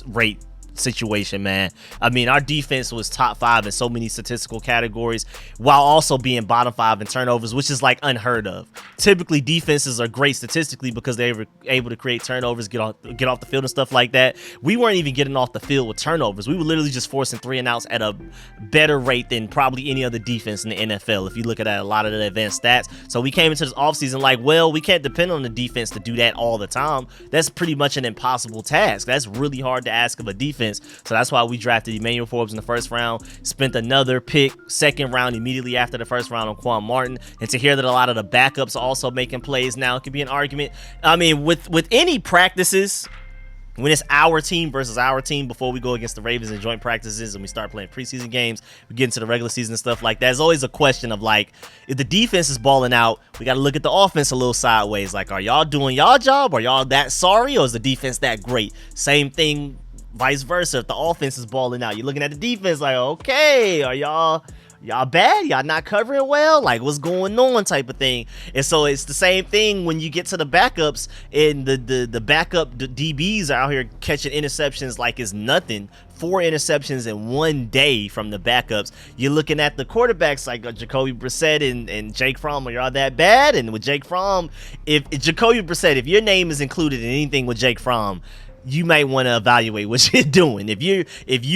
rate situation, man. I mean, our defense was top 5 in so many statistical categories while also being bottom 5 in turnovers, which is like unheard of. Typically, defenses are great statistically because they were able to create turnovers, get off the field and stuff like that. We weren't even getting off the field with turnovers. We were literally just forcing 3 and outs at a better rate than probably any other defense in the NFL if you look at a lot of the advanced stats. So we came into this offseason like, well, we can't depend on the defense to do that all the time. That's pretty much an impossible task. That's really hard to ask of a defense. So that's why we drafted Emmanuel Forbes in the first round, spent another pick, second round immediately after the first round on Quan Martin. And to hear that a lot of the backups are also making plays now, it could be an argument. I mean, with any practices, when it's our team versus our team before we go against the Ravens in joint practices and we start playing preseason games, we get into the regular season and stuff like that, there's always a question of like, if the defense is balling out, we got to look at the offense a little sideways. Like, are y'all doing y'all job? Are y'all that sorry? Or is the defense that great? Same thing, vice versa. If the offense is balling out, you're looking at the defense like, okay, are y'all bad? Y'all not covering well? Like, what's going on type of thing. And so it's the same thing when you get to the backups, and the backup DBs are out here catching interceptions like it's nothing. 4 interceptions in one day from the backups. You're looking at the quarterbacks like Jacoby Brissett and Jake Fromm. Are y'all that bad? And with Jake Fromm, if Jacoby Brissett, if your name is included in anything with Jake Fromm, you might want to evaluate what you're doing. If you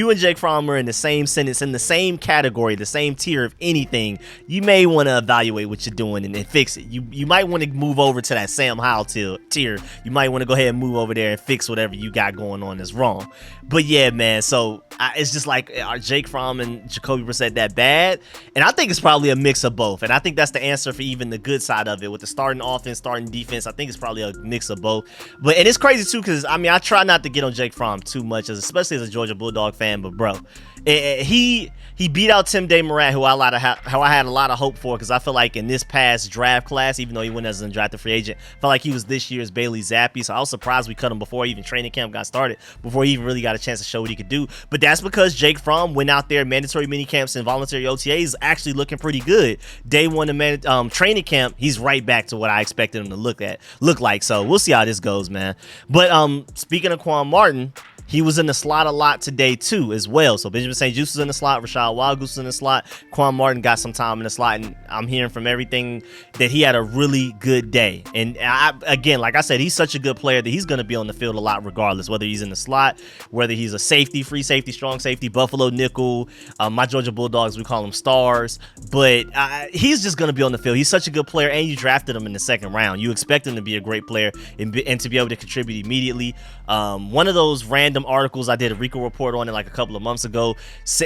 and Jake Fromm are in the same sentence, in the same category, the same tier of anything, you may want to evaluate what you're doing and fix it. You might want to move over to that Sam Howell tier. You might want to go ahead and move over there and fix whatever you got going on that's wrong. But yeah, man, so it's just like, are Jake Fromm and Jacoby Brissett that bad? And I think it's probably a mix of both. And I think that's the answer for even the good side of it. With the starting offense, starting defense, I think it's probably a mix of both. And it's crazy too, because I mean, I try not to get on Jake Fromm too much, especially as a Georgia Bulldog fan, but bro, he beat out Tim DeMorat, who I had a lot of hope for, because I feel like in this past draft class, even though he went as an undrafted free agent, felt like he was this year's Bailey Zappi. So I was surprised we cut him before even training camp got started, before he even really got a chance to show what he could do. But that's because Jake Fromm went out there, mandatory mini camps and voluntary OTAs, actually looking pretty good. Day one of training camp, he's right back to what I expected him to look like. So we'll see how this goes, man. But speaking of Quan Martin, he was in the slot a lot today too as well. So Benjamin St. Juste was in the slot, Rashad Wildgoose was in the slot, Quan Martin got some time in the slot, and I'm hearing from everything that he had a really good day. And again, like I said, he's such a good player that he's going to be on the field a lot regardless, whether he's in the slot, whether he's a safety, free safety, strong safety, Buffalo nickel, my Georgia Bulldogs, we call them stars, but he's just going to be on the field. He's such a good player, and you drafted him in the second round. You expect him to be a great player and to be able to contribute immediately. One of those random articles I did a Rico report on it like a couple of months ago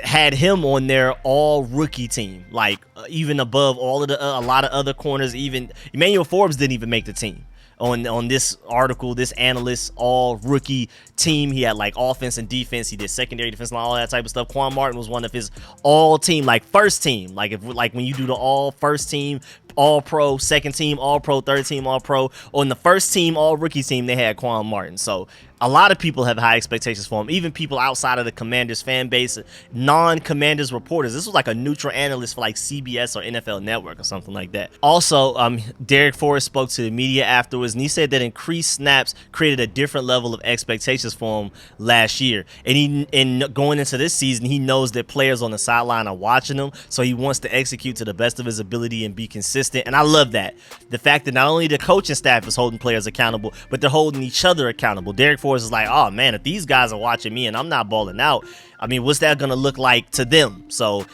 had him on their all rookie team, like even above all of a lot of other corners. Even Emmanuel Forbes didn't even make the team on this article. This analyst all rookie team, he had like offense and defense, he did secondary defense line, all that type of stuff. Quan Martin was one of his all team, like first team, like when you do the all first team, all pro, second team all pro, third team all pro, on the first team all rookie team they had Quan Martin. So a lot of people have high expectations for him, even people outside of the Commanders fan base, non-Commanders reporters. This was like a neutral analyst for like CBS or NFL Network or something like that. Also, Derek Forrest spoke to the media afterwards, and he said that increased snaps created a different level of expectations for him last year. And going into this season, he knows that players on the sideline are watching him, so he wants to execute to the best of his ability and be consistent. And I love that. The fact that not only the coaching staff is holding players accountable, but they're holding each other accountable. Derek Forrest is like, oh man, if these guys are watching me and I'm not balling out, I mean, what's that gonna look like to them? So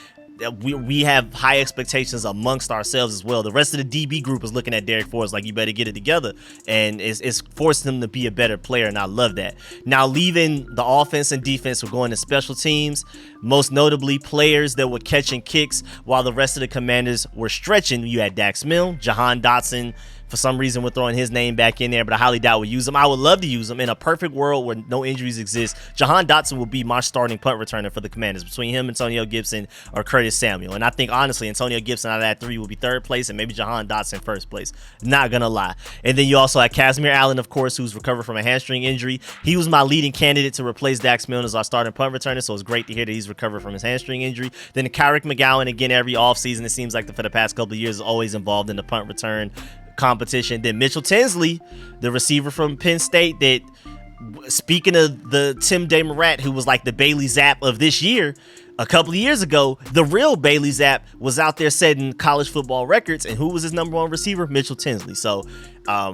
we have high expectations amongst ourselves as well. The rest of the DB group is looking at Derek Forrest like, you better get it together, and it's forcing him to be a better player, and I love that. Now, leaving the offense and defense, we're going to special teams, most notably players that were catching kicks while the rest of the Commanders were stretching. You had Dax Milne, Jahan Dotson. For some reason, we're throwing his name back in there, but I highly doubt we'll use him. I would love to use him. In a perfect world where no injuries exist, Jahan Dotson will be my starting punt returner for the Commanders. Between him, Antonio Gibson, or Curtis Samuel. And I think, honestly, Antonio Gibson out of that three will be third place, and maybe Jahan Dotson first place. Not going to lie. And then you also had Casimir Allen, of course, who's recovered from a hamstring injury. He was my leading candidate to replace Dax Milne as our starting punt returner, so it's great to hear that he's recovered from his hamstring injury. Then Kyrick McGowan, again, every offseason, it seems like for the past couple of years, is always involved in the punt return competition. Then Mitchell Tinsley, the receiver from Penn State, that, speaking of the Tim DeMorat, who was like the Bailey Zapp of this year, a couple of years ago, the real Bailey Zapp was out there setting college football records, and who was his number one receiver? Mitchell Tinsley. So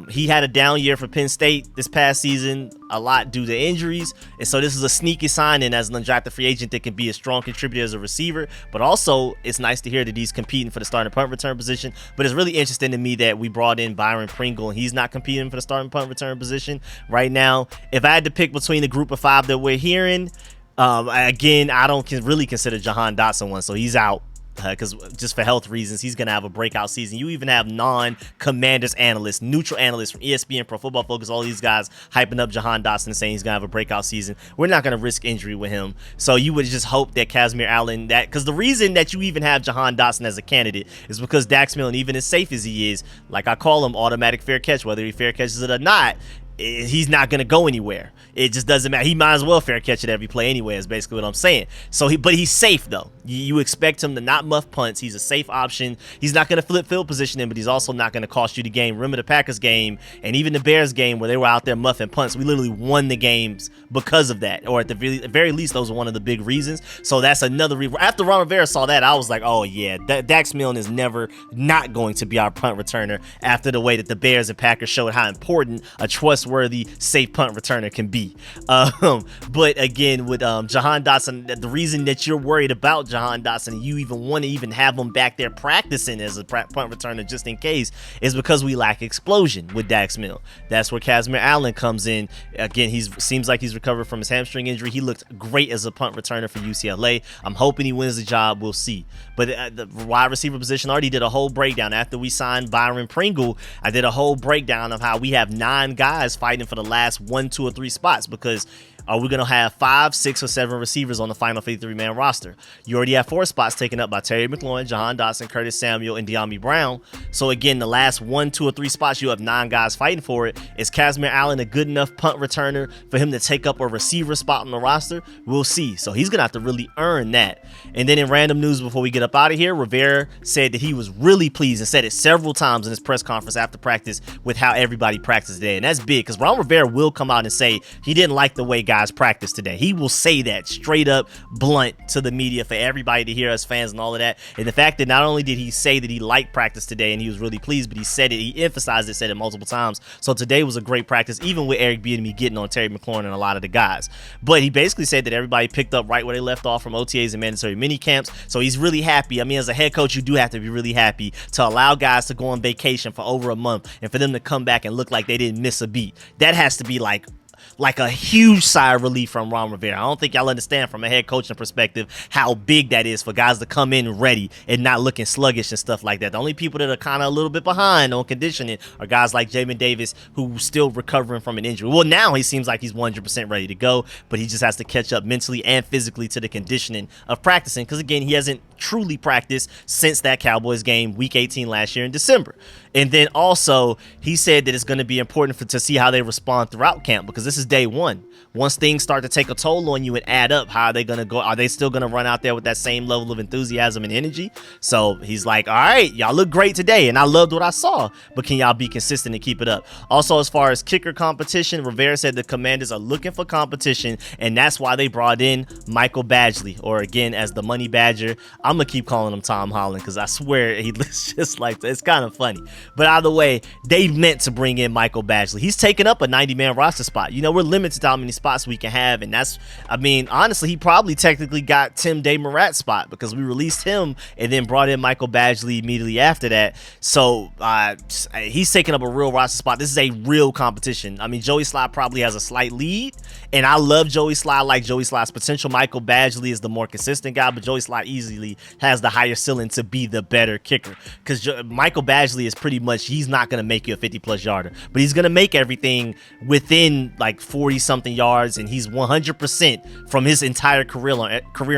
he had a down year for Penn State this past season, a lot due to injuries, and so this is a sneaky signing as an undrafted free agent that can be a strong contributor as a receiver. But also, it's nice to hear that he's competing for the starting punt return position. But it's really interesting to me that we brought in Byron Pringle, and he's not competing for the starting punt return position right now. If I had to pick between the group of five that we're hearing, again, I don't really consider Jahan Dotson one, so he's out. because just for health reasons, he's going to have a breakout season. You even have non-Commanders analysts, neutral analysts from ESPN, Pro Football Focus, all these guys hyping up Jahan Dotson saying he's going to have a breakout season. We're not going to risk injury with him. So you would just hope that Kazmir Allen, because the reason that you even have Jahan Dotson as a candidate is because Dax Milne, even as safe as he is, like I call him, automatic fair catch, whether he fair catches it or not, he's not going to go anywhere. It just doesn't matter. He might as well fair catch it every play anyway, is basically what I'm saying. So but he's safe though. You expect him to not muff punts. He's a safe option. He's not going to flip field position him, but he's also not going to cost you the game. Remember the Packers game and even the Bears game where they were out there muffing punts. We literally won the games because of that, or at the very least, those are one of the big reasons. So that's another reason. After Ron Rivera saw that, I was like, oh yeah, Dax Milne is never not going to be our punt returner after the way that the Bears and Packers showed how important a trustworthy, safe punt returner can be. But again, with Jahan Dotson, the reason that you're worried about Jahan Dotson and you even want to even have him back there practicing as a punt returner just in case is because we lack explosion with Dax Milne. That's where Kazmir Allen comes in. Again, seems like he's recovered from his hamstring injury. He looked great as a punt returner for UCLA. I'm hoping he wins the job. We'll see. But the wide receiver position, I already did a whole breakdown after we signed Byron Pringle. I did a whole breakdown of how we have 9 guys fighting for the last 1, 2, or 3 spots, because are we going to have 5, 6, or 7 receivers on the final 53-man roster? You already have 4 spots taken up by Terry McLaurin, Jahan Dotson, Curtis Samuel, and De'Ami Brown. So again, the last 1, 2, or 3 spots, you have 9 guys fighting for it. Is Kazmir Allen a good enough punt returner for him to take up a receiver spot on the roster? We'll see. So he's going to have to really earn that. And then in random news before we get up out of here, Rivera said that he was really pleased and said it several times in his press conference after practice with how everybody practiced today. And that's big because Ron Rivera will come out and say he didn't like the way guys practice today. He will say that straight up blunt to the media for everybody to hear, us fans and all of that. And the fact that not only did he say that he liked practice today and he was really pleased, but he said it, he emphasized it, said it multiple times. So today was a great practice, even with Eric Bieniemy getting on Terry McLaurin and a lot of the guys. But he basically said that everybody picked up right where they left off from OTAs and mandatory mini camps. So he's really happy. I mean, as a head coach, you do have to be really happy to allow guys to go on vacation for over a month and for them to come back and look like they didn't miss a beat. That has to be like a huge sigh of relief from Ron Rivera. I don't think y'all understand from a head coaching perspective how big that is for guys to come in ready and not looking sluggish and stuff like that. The only people that are kind of a little bit behind on conditioning are guys like Jamin Davis, who's still recovering from an injury. Well, now he seems like he's 100% ready to go, but he just has to catch up mentally and physically to the conditioning of practicing because, again, he hasn't truly practiced since that Cowboys game week 18 last year in December. And then also he said that it's going to be important to see how they respond throughout camp because this is day one. Once things start to take a toll on you and add up, how are they going to go? Are they still going to run out there with that same level of enthusiasm and energy? So he's like, all right, y'all look great today and I loved what I saw, but can y'all be consistent and keep it up? Also, as far as kicker competition, Rivera said the Commanders are looking for competition and that's why they brought in Michael Badgley, or again as the Money Badger. I'm going to keep calling him Tom Holland because I swear he looks just like that. It's kind of funny. But either way, they meant to bring in Michael Badgley. He's taken up a 90-man roster spot. You know, we're limited to how many spots we can have, and that's, I mean, honestly, he probably technically got Tim DeMurat's spot because we released him and then brought in Michael Badgley immediately after that. So he's taking up a real roster spot. This is a real competition. I mean, Joey Slye probably has a slight lead, and I love Joey Slye. I like Joey Slye's potential. Michael Badgley is the more consistent guy, but Joey Slye easily has the higher ceiling to be the better kicker because Michael Badgley is pretty much, he's not going to make you a 50-plus yarder, but he's going to make everything within like 40-something yards, and he's 100% from his entire career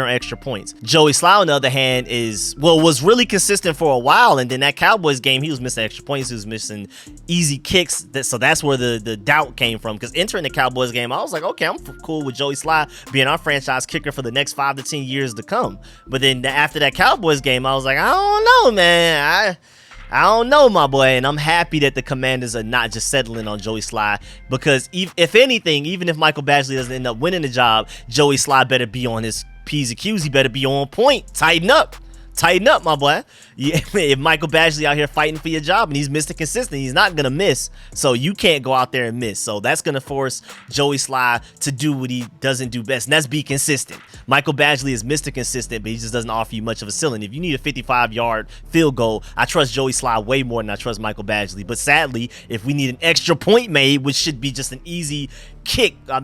on extra points. Joey Slye, on the other hand, was really consistent for a while, and then that Cowboys game, he was missing extra points, he was missing easy kicks, so that's where the doubt came from, because entering the Cowboys game, I was like, okay, I'm cool with Joey Slye being our franchise kicker for the next 5 to 10 years to come. But then after that Cowboys game, I was like, I don't know, man. I don't know, my boy, and I'm happy that the Commanders are not just settling on Joey Slye because if anything, even if Michael Badgley doesn't end up winning the job, Joey Slye better be on his P's and Q's. He better be on point. Tighten up, my boy. Yeah, if Michael Badgley out here fighting for your job and he's Mr. Consistent, he's not going to miss. So you can't go out there and miss. So that's going to force Joey Slye to do what he doesn't do best, and that's be consistent. Michael Badgley is Mr. Consistent, but he just doesn't offer you much of a ceiling. If you need a 55-yard field goal, I trust Joey Slye way more than I trust Michael Badgley. But sadly, if we need an extra point made, which should be just an easy kick, I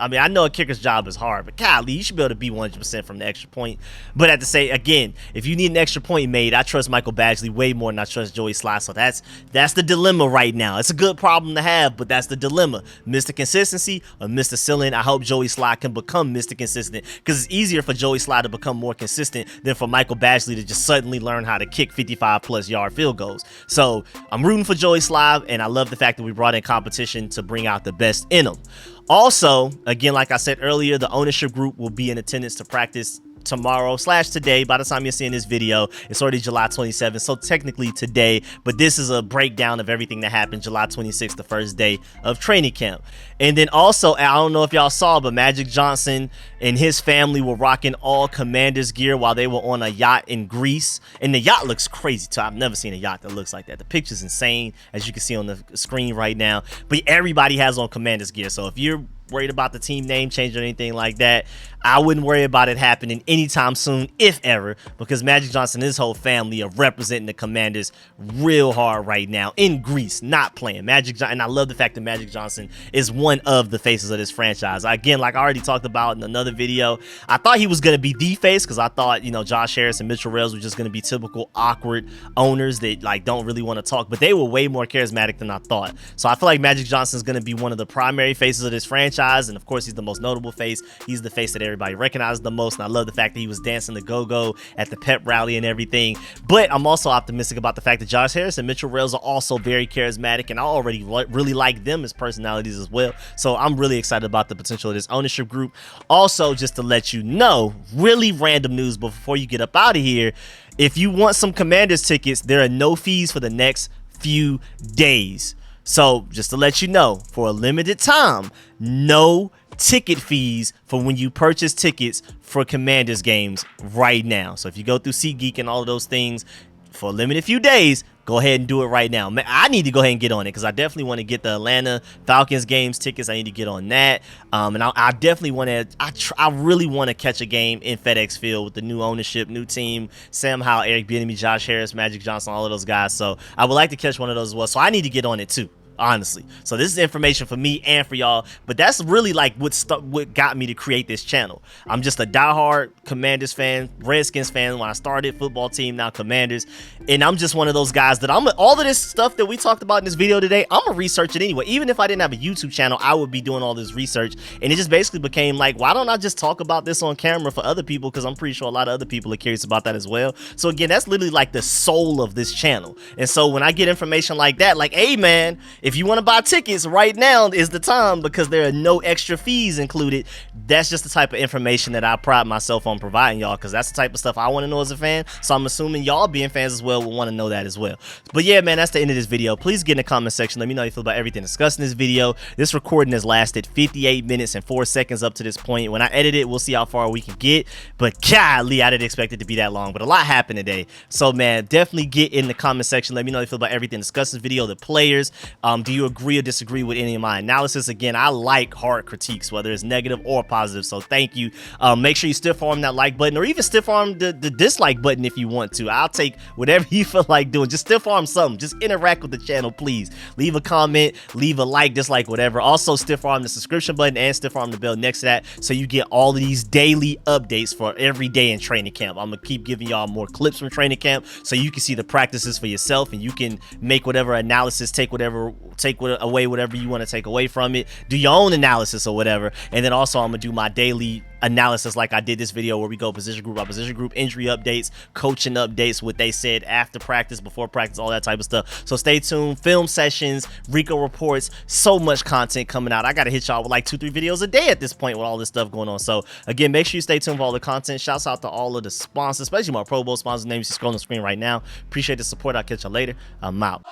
I mean, I know a kicker's job is hard, but golly, you should be able to be 100% from the extra point. But at the same, again, if you need an extra point made, I trust Michael Badgley way more than I trust Joey Sly. So that's the dilemma right now. It's a good problem to have, but that's the dilemma. Mr. Consistency or Mr. Ceiling. I hope Joey Sly can become Mr. Consistent, because it's easier for Joey Sly to become more consistent than for Michael Badgley to just suddenly learn how to kick 55+ yard field goals. So I'm rooting for Joey Sly, and I love the fact that we brought in competition to bring out the best in him. Also, again, like I said earlier, the ownership group will be in attendance to practice tomorrow/today. By the time you're seeing this video, it's already July 27th, so technically today, but this is a breakdown of everything that happened July 26th, the first day of training camp. And then also, I don't know if y'all saw, but Magic Johnson and his family were rocking all Commanders gear while they were on a yacht in Greece, and the yacht looks crazy too. I've never seen a yacht that looks like that. The picture's insane, as you can see on the screen right now, but everybody has on Commanders gear. So if you're worried about the team name change or anything like that, I wouldn't worry about it happening anytime soon, if ever, because Magic Johnson and his whole family are representing the Commanders real hard right now in Greece, not playing. And I love the fact that Magic Johnson is one of the faces of this franchise. Again, like I already talked about in another video, I thought he was going to be the face, because I thought, you know, Josh Harris and Mitchell Rales were just going to be typical awkward owners that like don't really want to talk, but they were way more charismatic than I thought. So I feel like Magic Johnson is going to be one of the primary faces of this franchise, and of course he's the most notable face. He's the face that everybody recognizes the most, and I love the fact that he was dancing the go-go at the pep rally and everything. But I'm also optimistic about the fact that Josh Harris and Mitchell Rales are also very charismatic, and I already really like them as personalities as well. So I'm really excited about the potential of this ownership group. Also, just to let you know, really random news before you get up out of here, if you want some Commanders tickets, there are no fees for the next few days. So just to let you know, for a limited time, no ticket fees for when you purchase tickets for Commanders games right now. So if you go through SeatGeek and all of those things for a limited few days, go ahead and do it right now. I need to go ahead and get on it, because I definitely want to get the Atlanta Falcons games tickets. I need to get on that. And I definitely want to, I really want to catch a game in FedEx Field with the new ownership, new team, Sam Howell, Eric Bieniemy, Josh Harris, Magic Johnson, all of those guys. So I would like to catch one of those as well. So I need to get on it too, honestly. So this is information for me and for y'all, but that's really like what got me to create this channel. I'm just a diehard Commanders fan, Redskins fan when I started, football team, now Commanders, and I'm just one of those guys that all of this stuff that we talked about in this video today, I'm gonna research it anyway. Even if I didn't have a YouTube channel, I would be doing all this research, and it just basically became like, why don't I just talk about this on camera for other people, because I'm pretty sure a lot of other people are curious about that as well. So again, that's literally like the soul of this channel. And so when I get information like that, like, hey man, if you want to buy tickets right now is the time, because there are no extra fees included. That's just the type of information that I pride myself on providing y'all, because that's the type of stuff I want to know as a fan. So I'm assuming y'all being fans as well will want to know that as well. But yeah, man, that's the end of this video. Please get in the comment section, let me know how you feel about everything discussed in this video. This recording has lasted 58 minutes and 4 seconds up to this point. When I edit it, we'll see how far we can get, but golly, I didn't expect it to be that long, but a lot happened today. So man, definitely get in the comment section, let me know how you feel about everything discussed in this video, the players. Do you agree or disagree with any of my analysis? Again, I like hard critiques, whether it's negative or positive, so thank you. Make sure you stiff arm that like button, or even stiff arm the dislike button if you want to. I'll take whatever you feel like doing. Just stiff arm something, just interact with the channel, please. Leave a comment, leave a like, dislike, whatever. Also stiff arm the subscription button and stiff arm the bell next to that, so you get all of these daily updates for every day in training camp. I'm gonna keep giving y'all more clips from training camp, so you can see the practices for yourself, and you can make whatever analysis, take away whatever you want to take away from it, do your own analysis or whatever. And then also I'm gonna do my daily analysis like I did this video, where we go position group by position group, injury updates, coaching updates, what they said after practice, before practice, all that type of stuff. So stay tuned. Film sessions, Rico reports, so much content coming out. I gotta hit y'all with like 2-3 videos a day at this point with all this stuff going on. So again, make sure you stay tuned for all the content. Shouts out to all of the sponsors, especially my Pro Bowl sponsors, names you scroll on the screen right now. Appreciate the support. I'll catch y'all later. I'm out.